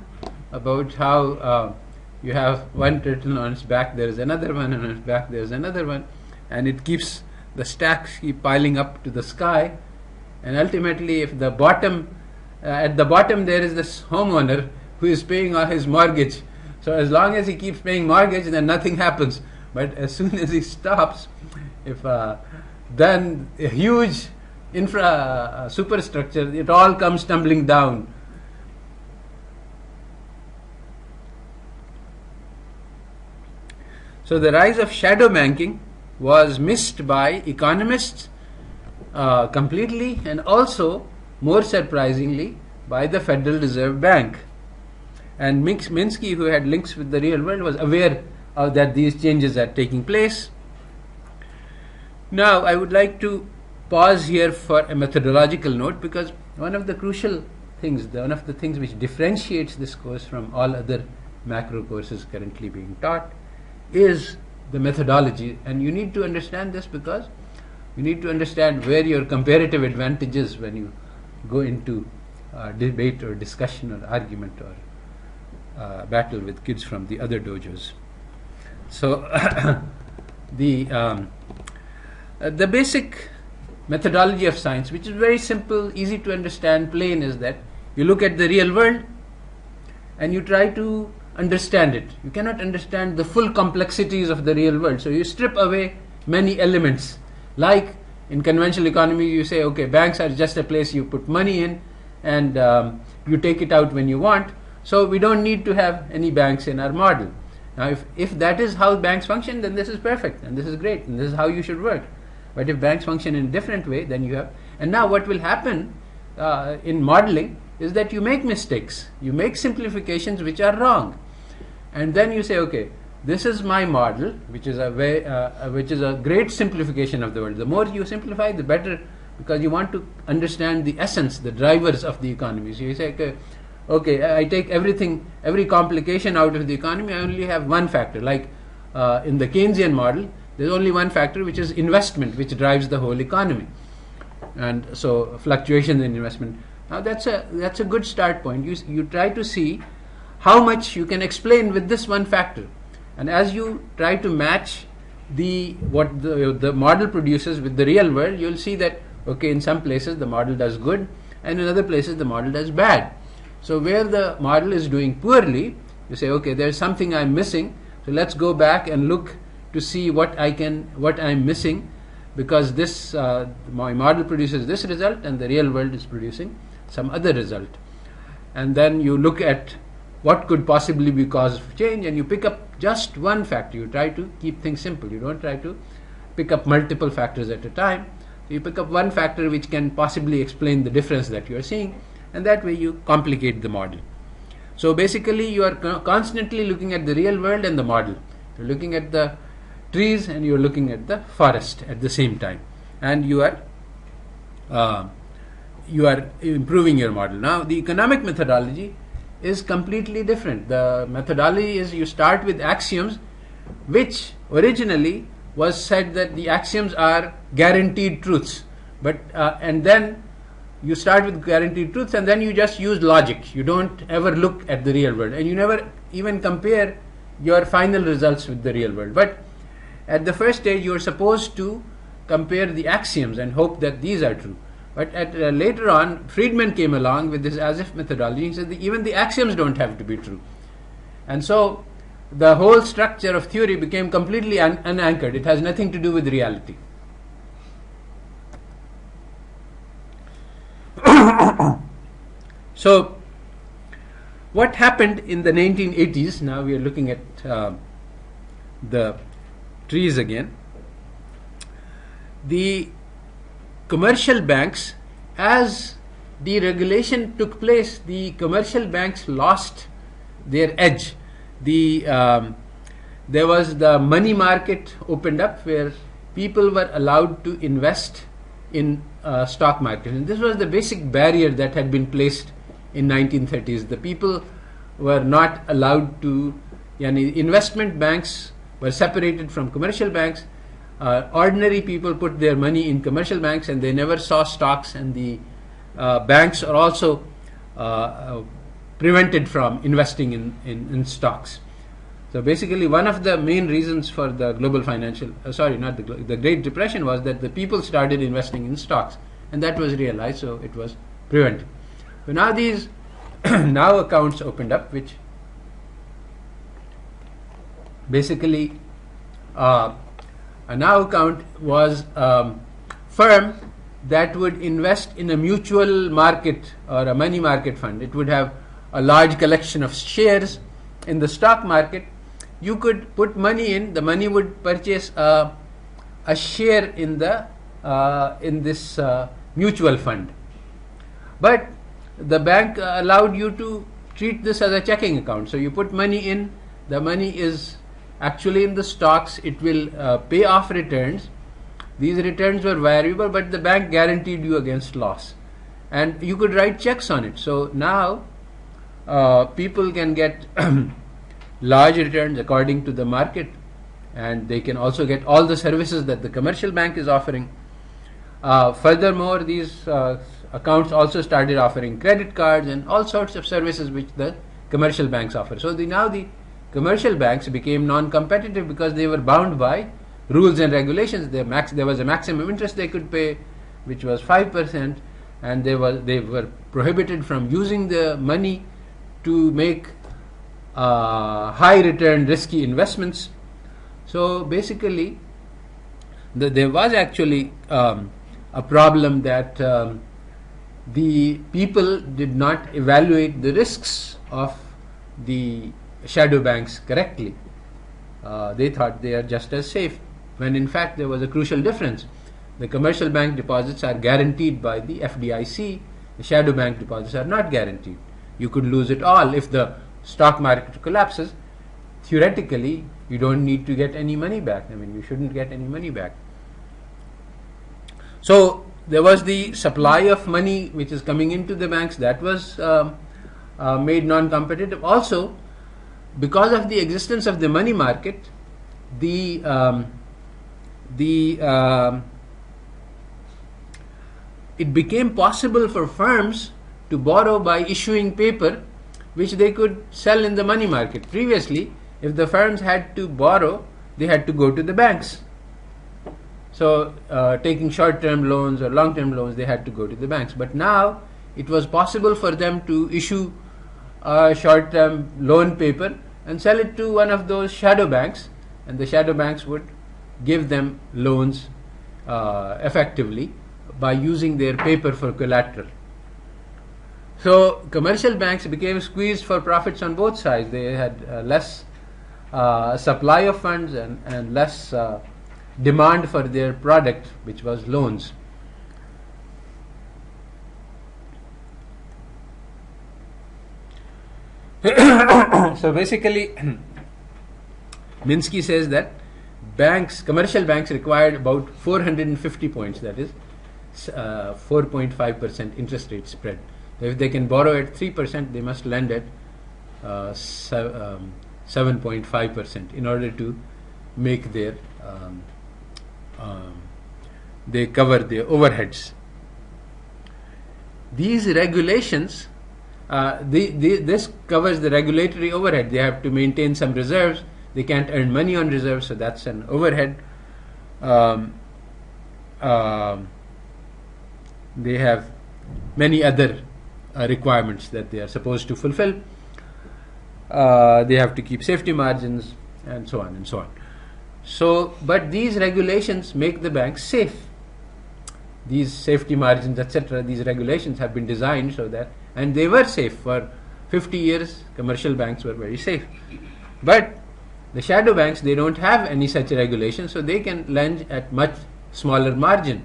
about how you have one turtle on its back, there is another one, and on its back there is another one, and it keeps the stacks keep piling up to the sky, and ultimately if the bottom at the bottom there is this homeowner who is paying his mortgage. So as long as he keeps paying mortgage, then nothing happens. But as soon as he stops, then a huge superstructure, it all comes tumbling down. So the rise of shadow banking was missed by economists completely, and also, more surprisingly, by the Federal Reserve Bank. And Minsky, who had links with the real world, was aware that these changes are taking place. Now, I would like to pause here for a methodological note, because one of the crucial things, one of the things which differentiates this course from all other macro courses currently being taught, is the methodology. And you need to understand this, because you need to understand where your comparative advantage is when you go into debate or discussion or argument or battle with kids from the other dojos. So the basic methodology of science, which is very simple, easy to understand, plain, is that you look at the real world and you try to understand it. You cannot understand the full complexities of the real world, so you strip away many elements. Like in conventional economy, you say, okay, banks are just a place you put money in, and you take it out when you want, so we don't need to have any banks in our model. Now if that is how banks function, then this is perfect, and this is great, and this is how you should work. But if banks function in a different way, then you have... And now what will happen in modeling is that you make mistakes, you make simplifications which are wrong, and then you say, okay, this is my model, which is a great simplification of the world. The more you simplify, the better, because you want to understand the essence, the drivers of the economy. So you say, okay, I take every complication out of the economy, I only have one factor. Like in the Keynesian model, there's only one factor, which is investment, which drives the whole economy. And so fluctuations in investment. Now that's a good start point. You try to see how much you can explain with this one factor. And as you try to match what the model produces with the real world, you'll see that, okay, in some places the model does good, and in other places the model does bad. So where the model is doing poorly, you say, okay, there's something I'm missing, so let's go back and look to see what I'm missing, because this my model produces this result and the real world is producing some other result. And then you look at what could possibly be cause of change, and you pick up just one factor. You try to keep things simple. You don't try to pick up multiple factors at a time. So you pick up one factor which can possibly explain the difference that you are seeing, and that way you complicate the model. So basically you are constantly looking at the real world and the model. You're looking at the trees and you're looking at the forest at the same time, and you are improving your model. Now the economic methodology is completely different. The methodology is you start with axioms, which originally was said that the axioms are guaranteed truths, but and then you start with guaranteed truths, and then you just use logic. You don't ever look at the real world, and you never even compare your final results with the real world. But at the first stage, you are supposed to compare the axioms and hope that these are true. But later on, Friedman came along with this as-if methodology and said that even the axioms don't have to be true. And so the whole structure of theory became completely unanchored. It has nothing to do with reality. So what happened in the 1980s, now we are looking at the trees again. The commercial banks, as deregulation took place, the commercial banks lost their edge. There was the money market opened up where people were allowed to invest in stock market, and this was the basic barrier that had been placed in 1930s. The people were not allowed to, investment banks were separated from commercial banks. Ordinary people put their money in commercial banks and they never saw stocks, and the banks are also prevented from investing in stocks. So basically one of the main reasons for the global financial, the Great Depression was that the people started investing in stocks, and that was realized, so it was prevented. So now these now accounts opened up, which basically a now account was firm that would invest in a mutual market or a money market fund. It would have a large collection of shares in the stock market. You could put money in, the money would purchase a share in this mutual fund. But the bank allowed you to treat this as a checking account. So you put money in, the money is actually in the stocks, it will pay off returns. These returns were variable, but the bank guaranteed you against loss. And you could write checks on it. So now people can get large returns according to the market, and they can also get all the services that the commercial bank is offering. Furthermore, these accounts also started offering credit cards and all sorts of services which the commercial banks offer. So now the commercial banks became non-competitive because they were bound by rules and regulations. There was a maximum interest they could pay, which was 5%, and they were prohibited from using the money to make high return risky investments. So basically there was actually a problem that the people did not evaluate the risks of the shadow banks correctly. They thought they are just as safe, when in fact there was a crucial difference. The commercial bank deposits are guaranteed by the FDIC. The shadow bank deposits are not guaranteed. You could lose it all. If the stock market collapses, theoretically you don't need to get any money back. You shouldn't get any money back. So there was the supply of money which is coming into the banks, that was made non-competitive. Also, because of the existence of the money market, it became possible for firms to borrow by issuing paper which they could sell in the money market. Previously, if the firms had to borrow, they had to go to the banks. So taking short-term loans or long-term loans, they had to go to the banks. But now it was possible for them to issue a short-term loan paper and sell it to one of those shadow banks, and the shadow banks would give them loans effectively by using their paper for collateral. So commercial banks became squeezed for profits on both sides. They had less supply of funds and less demand for their product, which was loans. So basically, Minsky says that commercial banks required about 450 points, that is 4.5% interest rate spread. So if they can borrow at 3%, they must lend at 7.5% in order to make their they cover their overheads. These regulations, this covers the regulatory overhead. They have to maintain some reserves. They can't earn money on reserves, so that's an overhead. they have many other requirements that they are supposed to fulfill. They have to keep safety margins and so on and so on. So, but these regulations make the banks safe. These safety margins, etc., these regulations have been designed so that, and they were safe for 50 years. Commercial banks were very safe. But the shadow banks, they don't have any such regulation, so they can lend at much smaller margin.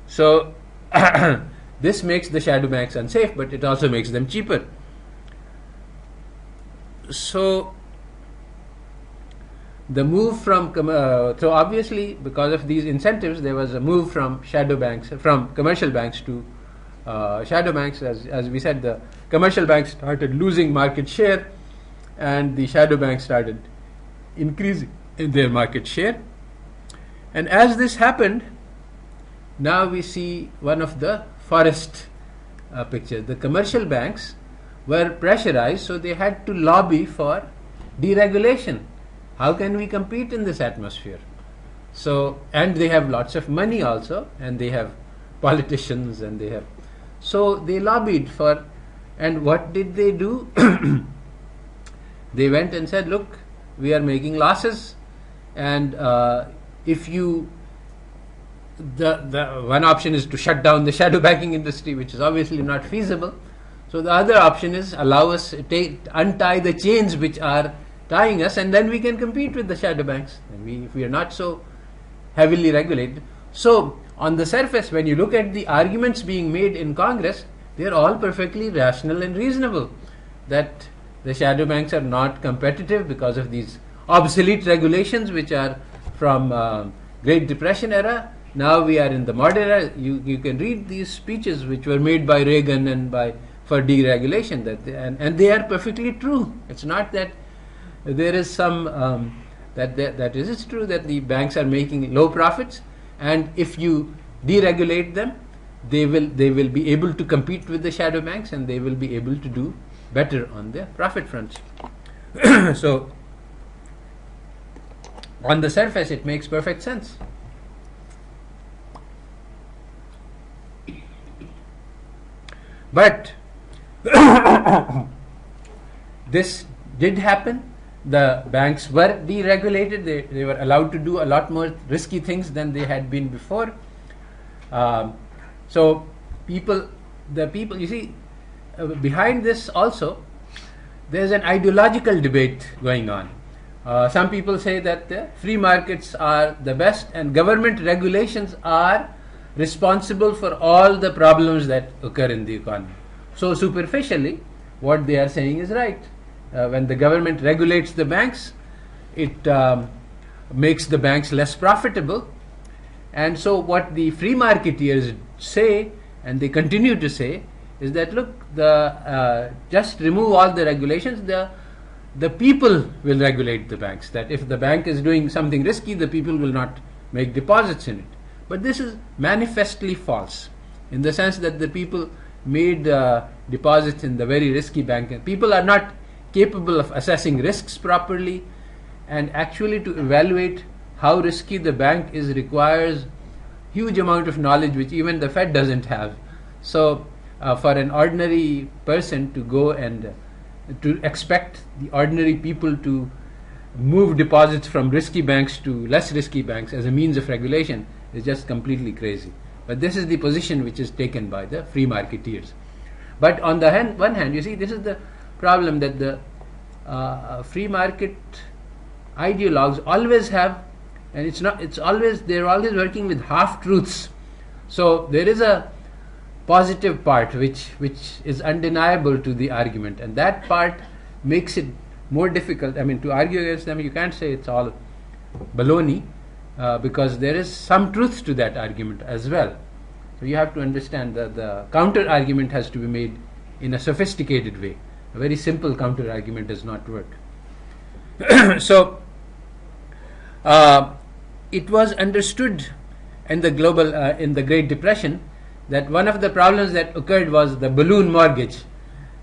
So this makes the shadow banks unsafe, but it also makes them cheaper. So the move from so obviously because of these incentives, there was a move from shadow banks, from commercial banks to shadow banks. As we said, the commercial banks started losing market share, and the shadow banks started increasing in their market share. And as this happened, now we see one of the forest pictures. The commercial banks were pressurized, so they had to lobby for deregulation. How can we compete in this atmosphere? So, and they have lots of money also, and they have politicians, and they have, so they lobbied for, and what did they do? They went and said, look, we are making losses, and if you, the one option is to shut down the shadow banking industry, which is obviously not feasible. So the other option is allow us to untie the chains which are tying us, and then we can compete with the shadow banks, and if we are not so heavily regulated. So on the surface, when you look at the arguments being made in Congress, they are all perfectly rational and reasonable, that the shadow banks are not competitive because of these obsolete regulations which are from Great Depression era. Now we are in the modern era. You can read these speeches which were made by Reagan and for deregulation, and they are perfectly true. It's not that there is some that it is true that the banks are making low profits, and if you deregulate them, they will be able to compete with the shadow banks, and they will be able to do better on their profit fronts. So on the surface, it makes perfect sense. But this did happen. The banks were deregulated. They were allowed to do a lot more risky things than they had been before. So the people, you see, behind this also, there's an ideological debate going on. Some people say that the free markets are the best, and government regulations are responsible for all the problems that occur in the economy. So superficially, what they are saying is right. When the government regulates the banks, it makes the banks less profitable. And so what the free marketeers say, and they continue to say, is that look, just remove all the regulations, the people will regulate the banks. That if the bank is doing something risky, the people will not make deposits in it. But this is manifestly false, in the sense that the people made deposits in the very risky bank, and people are not capable of assessing risks properly, and actually to evaluate how risky the bank is requires huge amount of knowledge which even the Fed doesn't have. So for an ordinary person to go and to expect the ordinary people to move deposits from risky banks to less risky banks as a means of regulation is just completely crazy. But this is the position which is taken by the free marketeers. But on the one hand, you see, this is the problem, that the free market ideologues always have, and they're always working with half truths. So there is a positive part which is undeniable to the argument, and that part makes it more difficult. I mean, to argue against them, you can't say it's all baloney, because there is some truth to that argument as well. So you have to understand that the counter argument has to be made in a sophisticated way. A very simple counter argument does not work. So it was understood in the in the Great Depression that one of the problems that occurred was the balloon mortgage,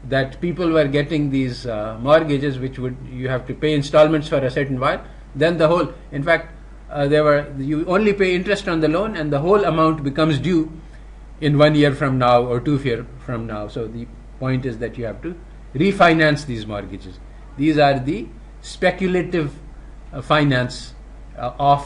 that people were getting these mortgages which you have to pay installments for a certain while, then the whole, in fact, you only pay interest on the loan, and the whole amount becomes due in 1 year from now or 2 years from now. So the point is that you have to refinance these mortgages. These are the speculative finance of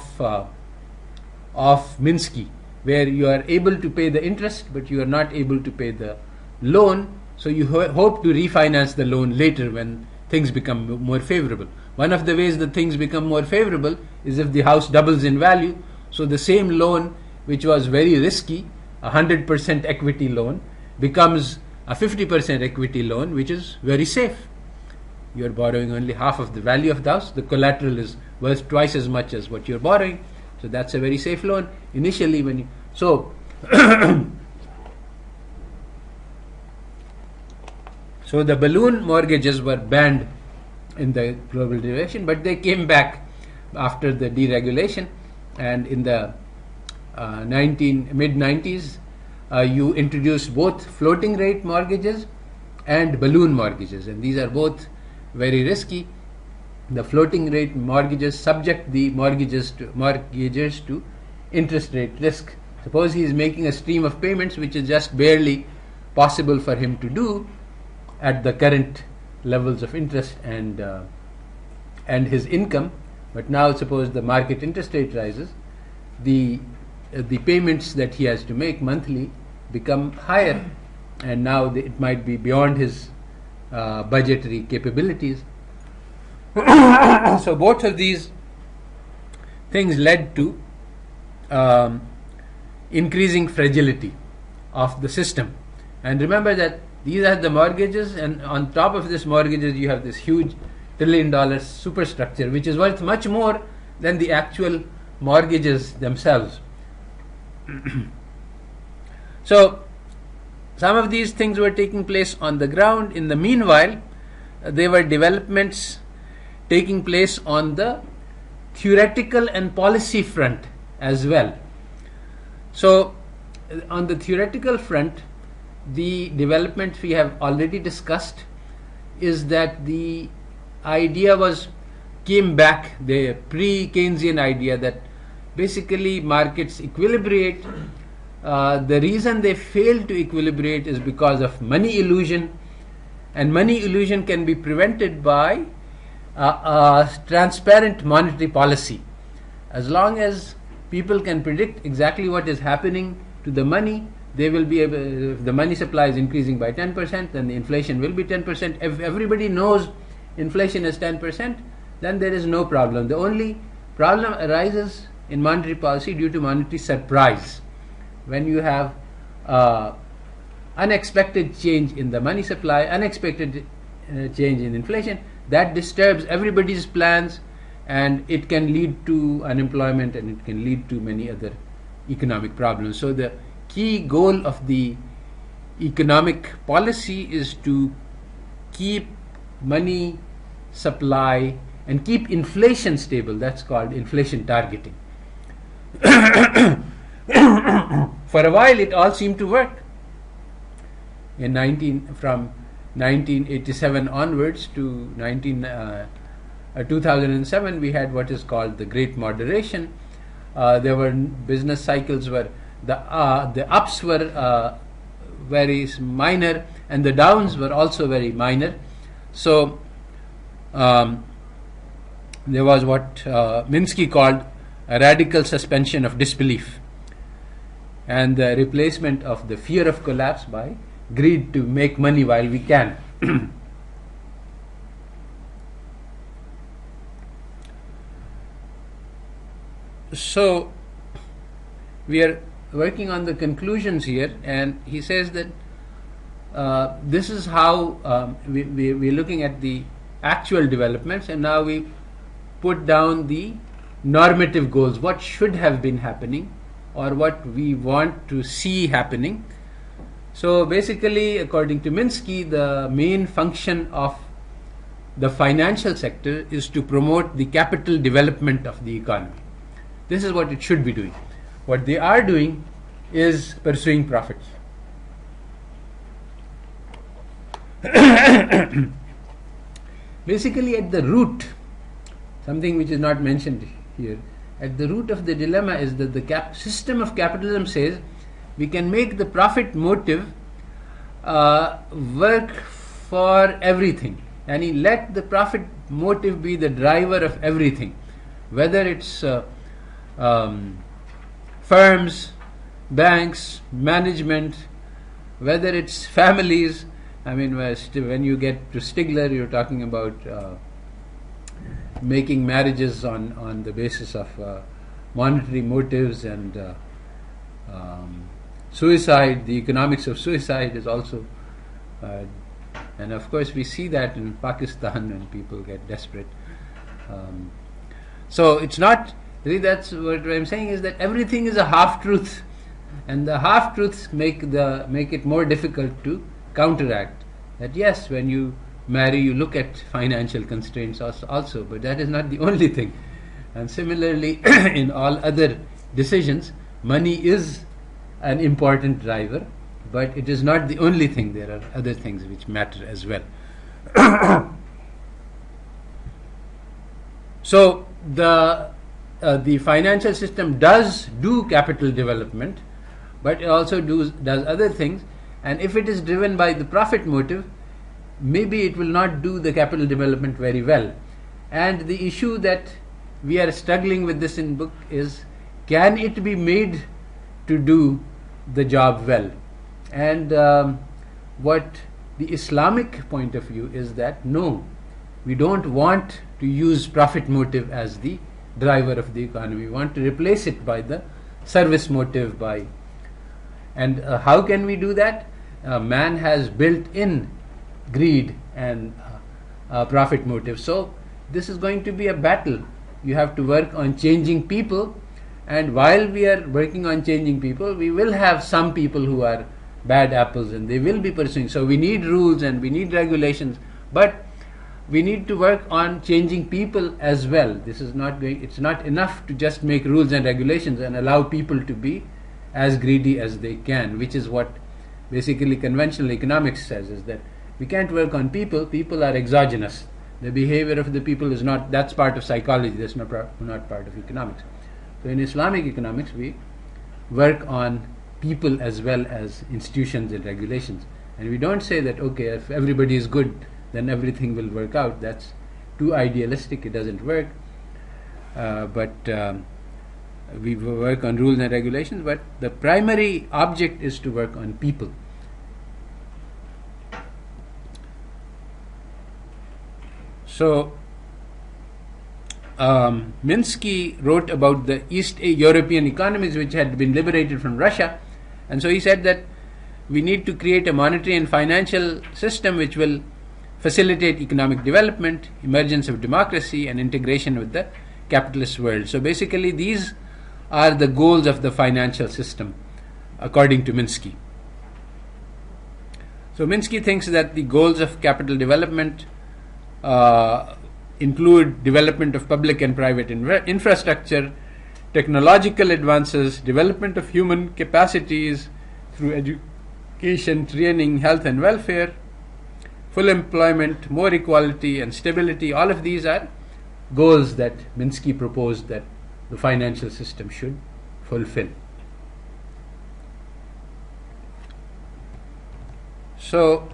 Minsky, where you are able to pay the interest, but you are not able to pay the loan. So you hope to refinance the loan later when things become more favorable. One of the ways that things become more favorable is if the house doubles in value. So the same loan, which was very risky, 100% equity loan, becomes a 50% equity loan, which is very safe. You are borrowing only half of the value of the house. The collateral is worth twice as much as what you are borrowing. So that's a very safe loan initially. When you so so the balloon mortgages were banned in the global devaluation, but they came back after the deregulation, and in the mid-90s you introduced both floating rate mortgages and balloon mortgages, and these are both very risky. The floating rate mortgages subject the mortgagers to interest rate risk. Suppose he is making a stream of payments which is just barely possible for him to do at the current levels of interest and his income, but now suppose the market interest rate rises, the payments that he has to make monthly become higher, and now it might be beyond his budgetary capabilities. So both of these things led to increasing fragility of the system. And remember that these are the mortgages, and on top of this mortgages you have this huge $1 trillion superstructure, which is worth much more than the actual mortgages themselves. So some of these things were taking place on the ground. In the meanwhile, there were developments taking place on the theoretical and policy front as well. So on the theoretical front, the development we have already discussed is that the idea came back, the pre-Keynesian idea that basically markets equilibrate. The reason they fail to equilibrate is because of money illusion, and money illusion can be prevented by transparent monetary policy. As long as people can predict exactly what is happening to the money, they will be able, if the money supply is increasing by 10%, then the inflation will be 10%. If everybody knows inflation is 10%, then there is no problem. The only problem arises in monetary policy due to monetary surprise. When you have unexpected change in the money supply, unexpected change in inflation, that disturbs everybody's plans, and it can lead to unemployment, and it can lead to many other economic problems. So the key goal of the economic policy is to keep money supply and keep inflation stable. That's called inflation targeting. For a while it all seemed to work. From 1987 onwards to 2007 we had what is called the Great Moderation. There were business cycles where the ups were very minor and the downs were also very minor. So there was what Minsky called a radical suspension of disbelief, and the replacement of the fear of collapse by greed to make money while we can. So we are working on the conclusions here, and he says that this is how we're looking at the actual developments, and now we put down the normative goals, what should have been happening or what we want to see happening. So basically, according to Minsky, the main function of the financial sector is to promote the capital development of the economy. This is what it should be doing. What they are doing is pursuing profits. Basically, at the root, something which is not mentioned here, at the root of the dilemma is that the system of capitalism says we can make the profit motive work for everything, and let the profit motive be the driver of everything, whether it's firms, banks, management, whether it's families. I mean, when you get to Stigler, you're talking about making marriages on the basis of monetary motives, and suicide, the economics of suicide is also, and of course we see that in Pakistan when people get desperate. So it's not, really, that's what I'm saying, is that everything is a half-truth, and the half-truths make it more difficult to counteract. That yes, when you marry, you look at financial constraints also, but that is not the only thing. And similarly, in all other decisions, money is an important driver, but it is not the only thing. There are other things which matter as well. So the financial system does do capital development, but it also does other things. And if it is driven by the profit motive, maybe it will not do the capital development very well. And the issue that we are struggling with this in book is, can it be made to do the job well? And what the Islamic point of view is that no, we don't want to use profit motive as the driver of the economy. We want to replace it by the service motive. And how can we do that? Man has built in greed and profit motive. So this is going to be a battle. You have to work on changing people, and while we are working on changing people, we will have some people who are bad apples, and they will be pursuing. So we need rules and we need regulations, but we need to work on changing people as well. It's not enough to just make rules and regulations and allow people to be as greedy as they can, which is what basically conventional economics says, is that we can't work on people. People are exogenous. The behavior of the people is not, that's part of psychology, that's not part of economics. So in Islamic economics, we work on people as well as institutions and regulations. And we don't say that, okay, if everybody is good, then everything will work out. That's too idealistic, it doesn't work. But we work on rules and regulations, but the primary object is to work on people. So Minsky wrote about the East European economies which had been liberated from Russia, and so he said that we need to create a monetary and financial system which will facilitate economic development, emergence of democracy, and integration with the capitalist world. So basically these are the goals of the financial system according to Minsky. So Minsky thinks that the goals of capital development include development of public and private infrastructure, technological advances, development of human capacities through education, training, health and welfare, full employment, more equality and stability. All of these are goals that Minsky proposed that the financial system should fulfill. So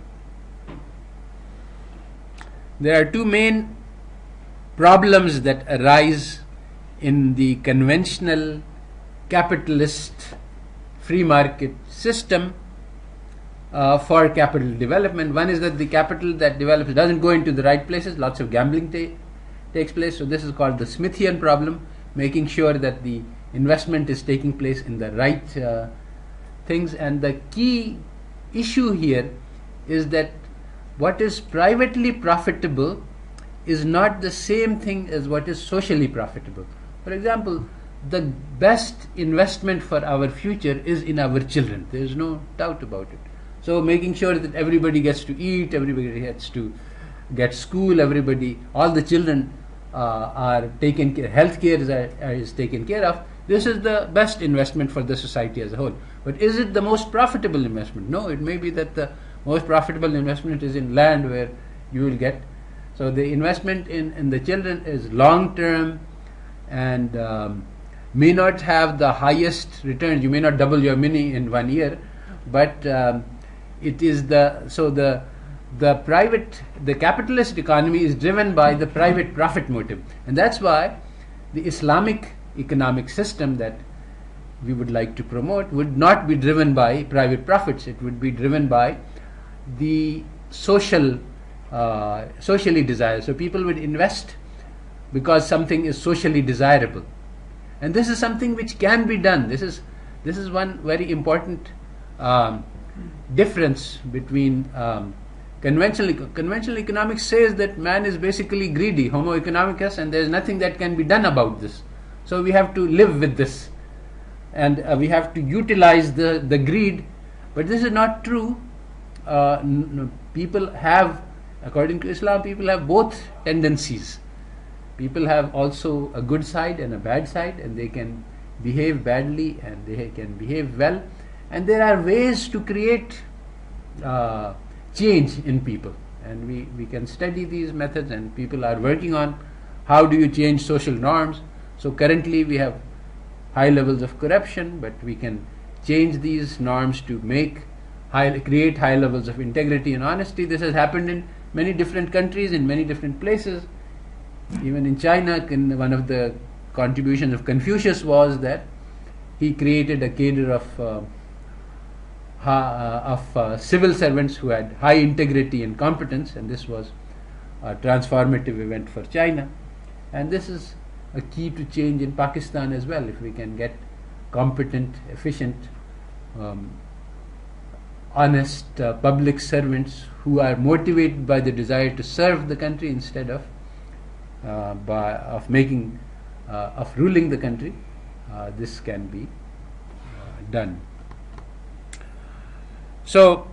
there are two main problems that arise in the conventional capitalist free market system for capital development. One is that the capital that develops doesn't go into the right places, lots of gambling takes place. So this is called the Smithian problem, making sure that the investment is taking place in the right things. And the key issue here is that what is privately profitable is not the same thing as what is socially profitable. For example, the best investment for our future is in our children. There is no doubt about it. So making sure that everybody gets to eat, everybody gets to get school, all the children are taken care, healthcare is taken care of. This is the best investment for the society as a whole. But is it the most profitable investment? No, it may be that the most profitable investment is in land, where you will get. So the investment in the children is long term, and may not have the highest returns. You may not double your money in 1 year, but it is the capitalist economy is driven by the private profit motive, and that's why the Islamic economic system that we would like to promote would not be driven by private profits. It would be driven by the socially desired. So people would invest because something is socially desirable, and this is something which can be done. This is one very important difference between conventional economics says that man is basically greedy, homo economicus, and there is nothing that can be done about this. So we have to live with this, and we have to utilize the greed. But this is not true. People have, according to Islam, people have both tendencies. People have also a good side and a bad side, and they can behave badly and they can behave well, and there are ways to create change in people, and we can study these methods, and people are working on how do you change social norms. So currently we have high levels of corruption, but we can change these norms to create high levels of integrity and honesty. This has happened in many different countries, in many different places. Even in China, one of the contributions of Confucius was that he created a cadre of civil servants who had high integrity and competence, and this was a transformative event for China. And this is a key to change in Pakistan as well. If we can get competent, efficient, honest public servants who are motivated by the desire to serve the country instead of ruling the country, this can be done. So,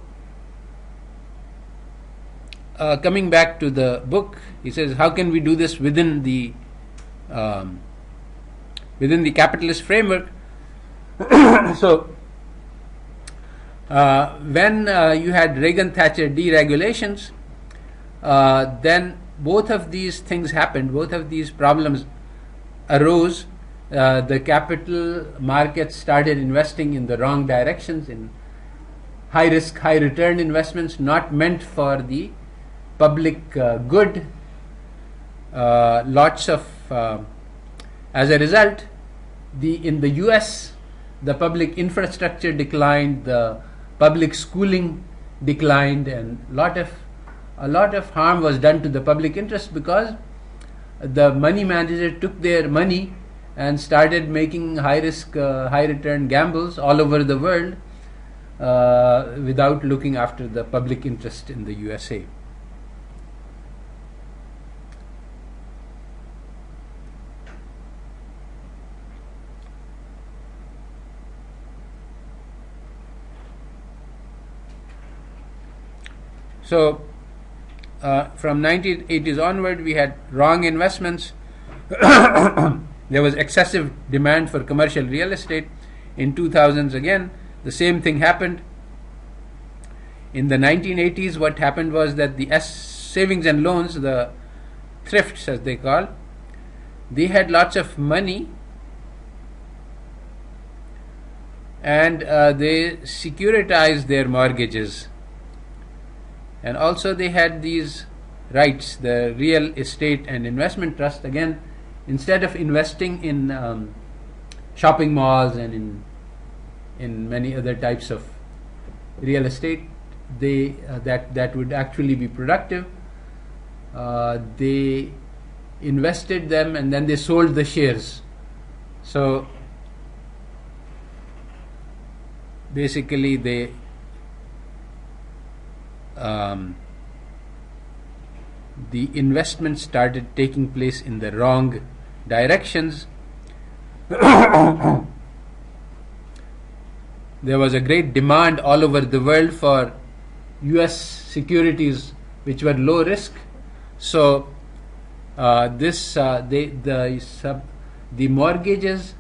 coming back to the book, he says, how can we do this within the capitalist framework? So, when you had Reagan-Thatcher deregulations, then both of these things happened. Both of these problems arose. The capital markets started investing in the wrong directions, in high risk, high return investments not meant for the public good. As a result, in the US, the public infrastructure declined, the public schooling declined, and a lot of harm was done to the public interest because the money manager took their money and started making high risk, high return gambles all over the world without looking after the public interest in the USA. So, from 1980s onward, we had wrong investments. There was excessive demand for commercial real estate. In 2000s, again, the same thing happened. In the 1980s, what happened was that the savings and loans, the thrifts as they call, they had lots of money, and they securitized their mortgages. And also they had these rights, the real estate and investment trust. Again, instead of investing in shopping malls and in many other types of real estate, that would actually be productive, they invested them and then they sold the shares. So basically the investment started taking place in the wrong directions. There was a great demand all over the world for US securities which were low risk. So the mortgages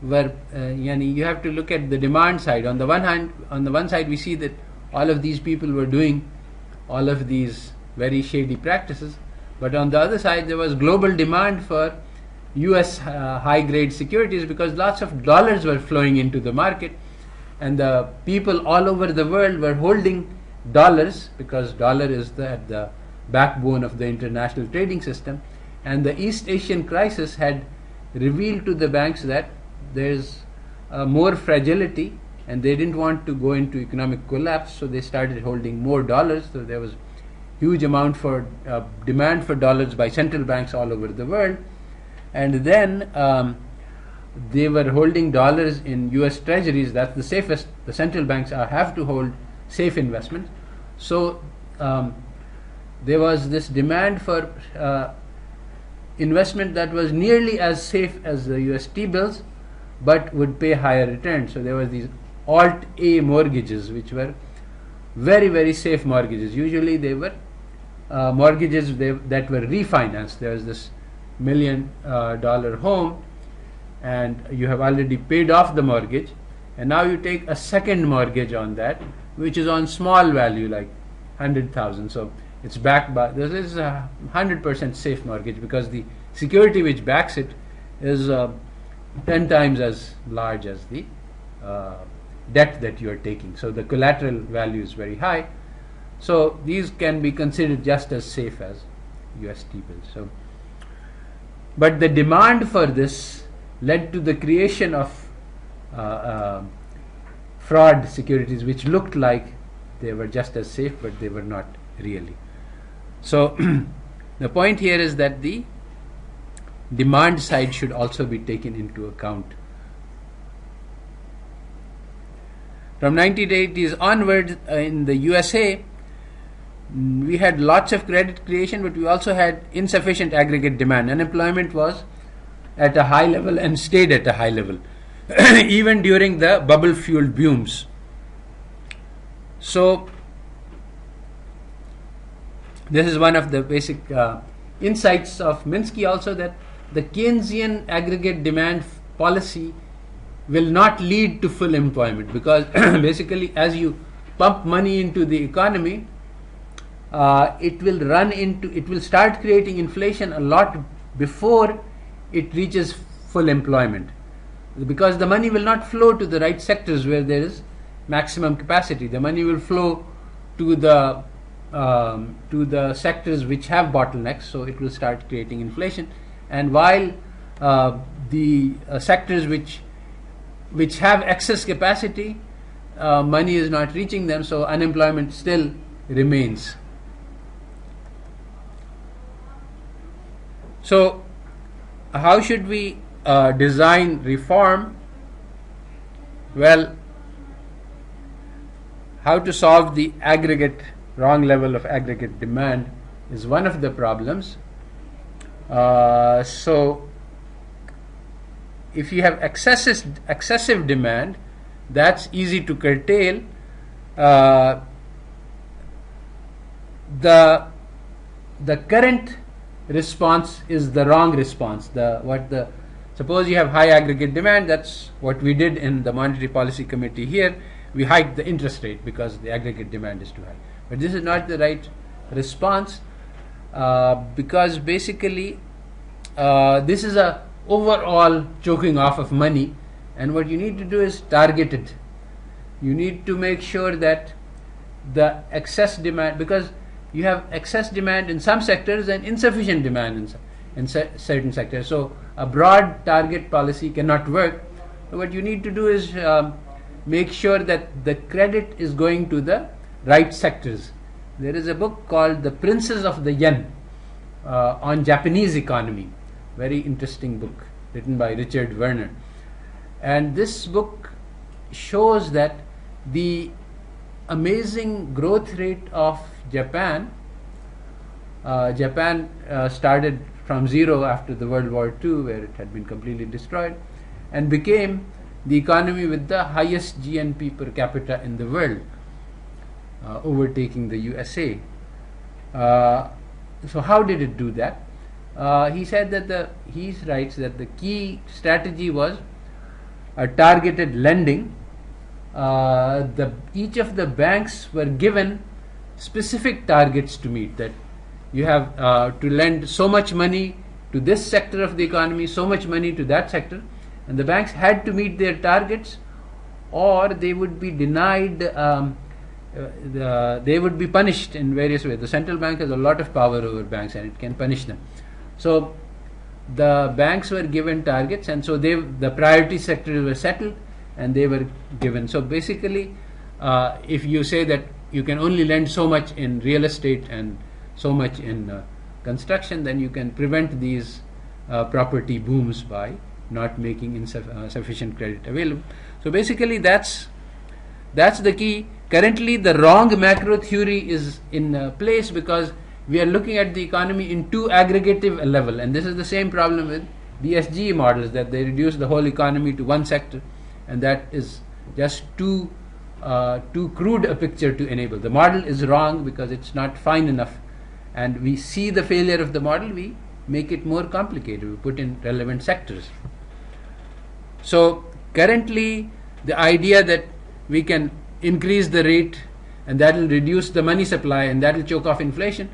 were you have to look at the demand side. On the one side we see that all of these people were doing all of these very shady practices, but on the other side there was global demand for US high-grade securities because lots of dollars were flowing into the market, and the people all over the world were holding dollars because dollar is at the backbone of the international trading system. And the East Asian crisis had revealed to the banks that there's more fragility, and they didn't want to go into economic collapse, so they started holding more dollars. So there was huge amount for demand for dollars by central banks all over the world. And then they were holding dollars in US treasuries. That's the safest. The central banks have to hold safe investments. So there was this demand for investment that was nearly as safe as the US T-bills, but would pay higher returns. So there was these Alt-A mortgages, which were very, very safe mortgages. Usually they were mortgages that were refinanced. There was this $1 million home, and you have already paid off the mortgage, and now you take a second mortgage on that, which is on small value like 100,000. So it's backed by, this is a 100% safe mortgage because the security which backs it is 10 times as large as the debt that you are taking. So the collateral value is very high. So these can be considered just as safe as US T-bills. So, but the demand for this led to the creation of fraud securities, which looked like they were just as safe, but they were not really. So the point here is that the demand side should also be taken into account. From 1980s onwards, in the USA, we had lots of credit creation, but we also had insufficient aggregate demand. Unemployment was at a high level and stayed at a high level, even during the bubble-fueled booms. So this is one of the basic insights of Minsky also, that the Keynesian aggregate demand policy will not lead to full employment, because basically as you pump money into the economy, it will start creating inflation a lot before it reaches full employment, because the money will not flow to the right sectors where there is maximum capacity. The money will flow to the sectors which have bottlenecks, so it will start creating inflation. And while the sectors which have excess capacity, money is not reaching them, so unemployment still remains. So how should we design reform? Well, how to solve the wrong level of aggregate demand is one of the problems. So if you have excessive demand, that's easy to curtail. The current response is the wrong response. Suppose you have high aggregate demand. That's what we did in the Monetary Policy Committee here. We hiked the interest rate because the aggregate demand is too high. But this is not the right response, because basically this is a overall choking off of money, and what you need to do is target it. You need to make sure that the excess demand, because you have excess demand in some sectors and insufficient demand in certain sectors, so a broad target policy cannot work. So what you need to do is make sure that the credit is going to the right sectors. There is a book called The Princes of the Yen on Japanese economy. Very interesting book written by Richard Werner. And this book shows that the amazing growth rate of Japan started from zero after the World War II, where it had been completely destroyed, and became the economy with the highest GNP per capita in the world, overtaking the USA. So how did it do that? He said that he writes that the key strategy was a targeted lending. Each of the banks were given specific targets to meet, that you have to lend so much money to this sector of the economy, so much money to that sector, and the banks had to meet their targets, or they would be denied, they would be punished in various ways. The central bank has a lot of power over banks, and it can punish them. So the banks were given targets, and so the priority sectors were settled, and they were given. So basically, if you say that you can only lend so much in real estate and so much in construction, then you can prevent these property booms by not making sufficient credit available. So basically, that's the key. Currently, the wrong macro theory is in place because we are looking at the economy in too aggregative a level, and this is the same problem with the SGE models, that they reduce the whole economy to one sector, and that is just too crude a picture to enable. The model is wrong because it's not fine enough, and we see the failure of the model, we make it more complicated, we put in relevant sectors. So currently, the idea that we can increase the rate and that will reduce the money supply and that will choke off inflation,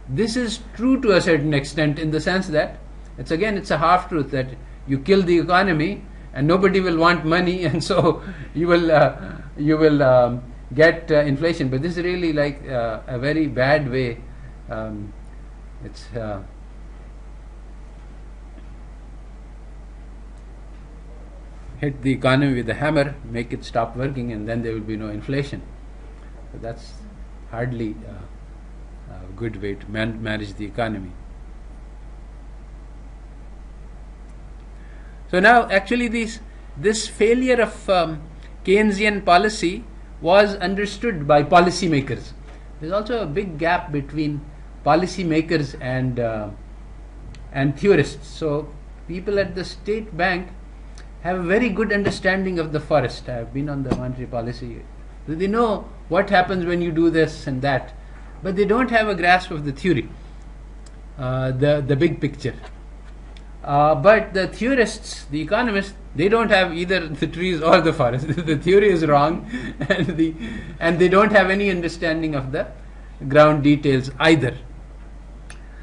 this is true to a certain extent, in the sense that it's a half-truth, that you kill the economy and nobody will want money, and so you will get inflation. But this is really like a very bad way. It's hit the economy with a hammer, make it stop working, and then there will be no inflation. So that's hardly a good way to manage the economy. So now, actually, this failure of Keynesian policy was understood by policymakers. There's also a big gap between policymakers and theorists. So people at the state bank have a very good understanding of the forest. I have been on the monetary policy. So they know what happens when you do this and that, but they don't have a grasp of the theory, the big picture. But the theorists, the economists, they don't have either the trees or the forest. The theory is wrong, and they don't have any understanding of the ground details either.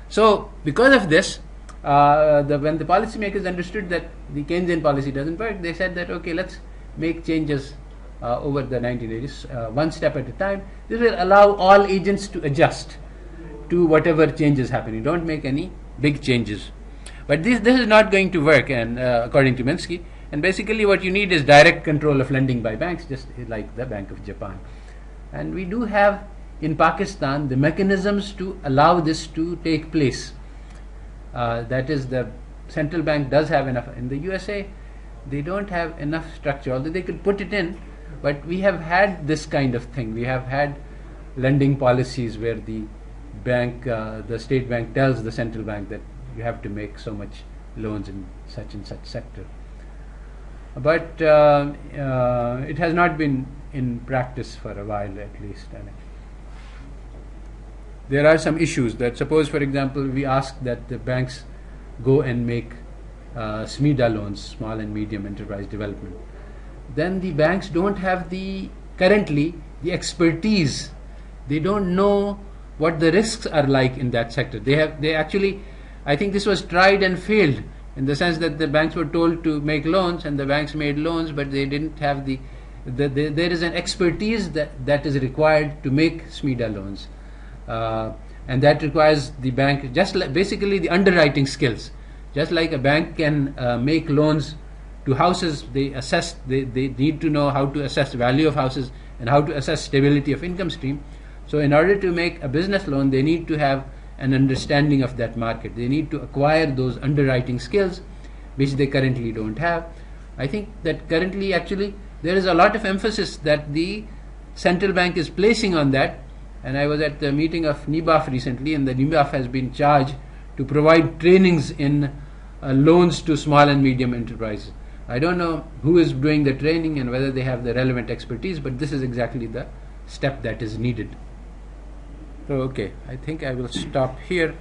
So because of this, when the policymakers understood that the Keynesian policy doesn't work, they said that, okay, let's make changes over the 1980s, one step at a time. This will allow all agents to adjust to whatever change is happening. Don't make any big changes. But this is not going to work, and according to Minsky. And basically what you need is direct control of lending by banks, just like the Bank of Japan. And we do have in Pakistan the mechanisms to allow this to take place. That is, the central bank does have enough. In the USA, they don't have enough structure, although they could put it in. But we have had this kind of thing. We have had lending policies where the bank, the state bank, tells the central bank that you have to make so much loans in such and such sector. But it has not been in practice for a while, at least. There are some issues that, suppose, for example, we ask that the banks go and make SMEDA loans, small and medium enterprise development. Then the banks don't have currently the expertise. They don't know what the risks are like in that sector. They actually, I think this was tried and failed, in the sense that the banks were told to make loans, and the banks made loans, but they didn't have there is an expertise that is required to make SMEDA loans. And that requires the bank, basically the underwriting skills. Just like a bank can make loans to houses, they need to know how to assess the value of houses and how to assess stability of income stream. So in order to make a business loan, they need to have an understanding of that market. They need to acquire those underwriting skills, which they currently don't have. I think that currently, actually, there is a lot of emphasis that the central bank is placing on that. And I was at the meeting of NIBAF recently, and the NIBAF has been charged to provide trainings in loans to small and medium enterprises. I don't know who is doing the training and whether they have the relevant expertise, but this is exactly the step that is needed. So, okay, I think I will stop here.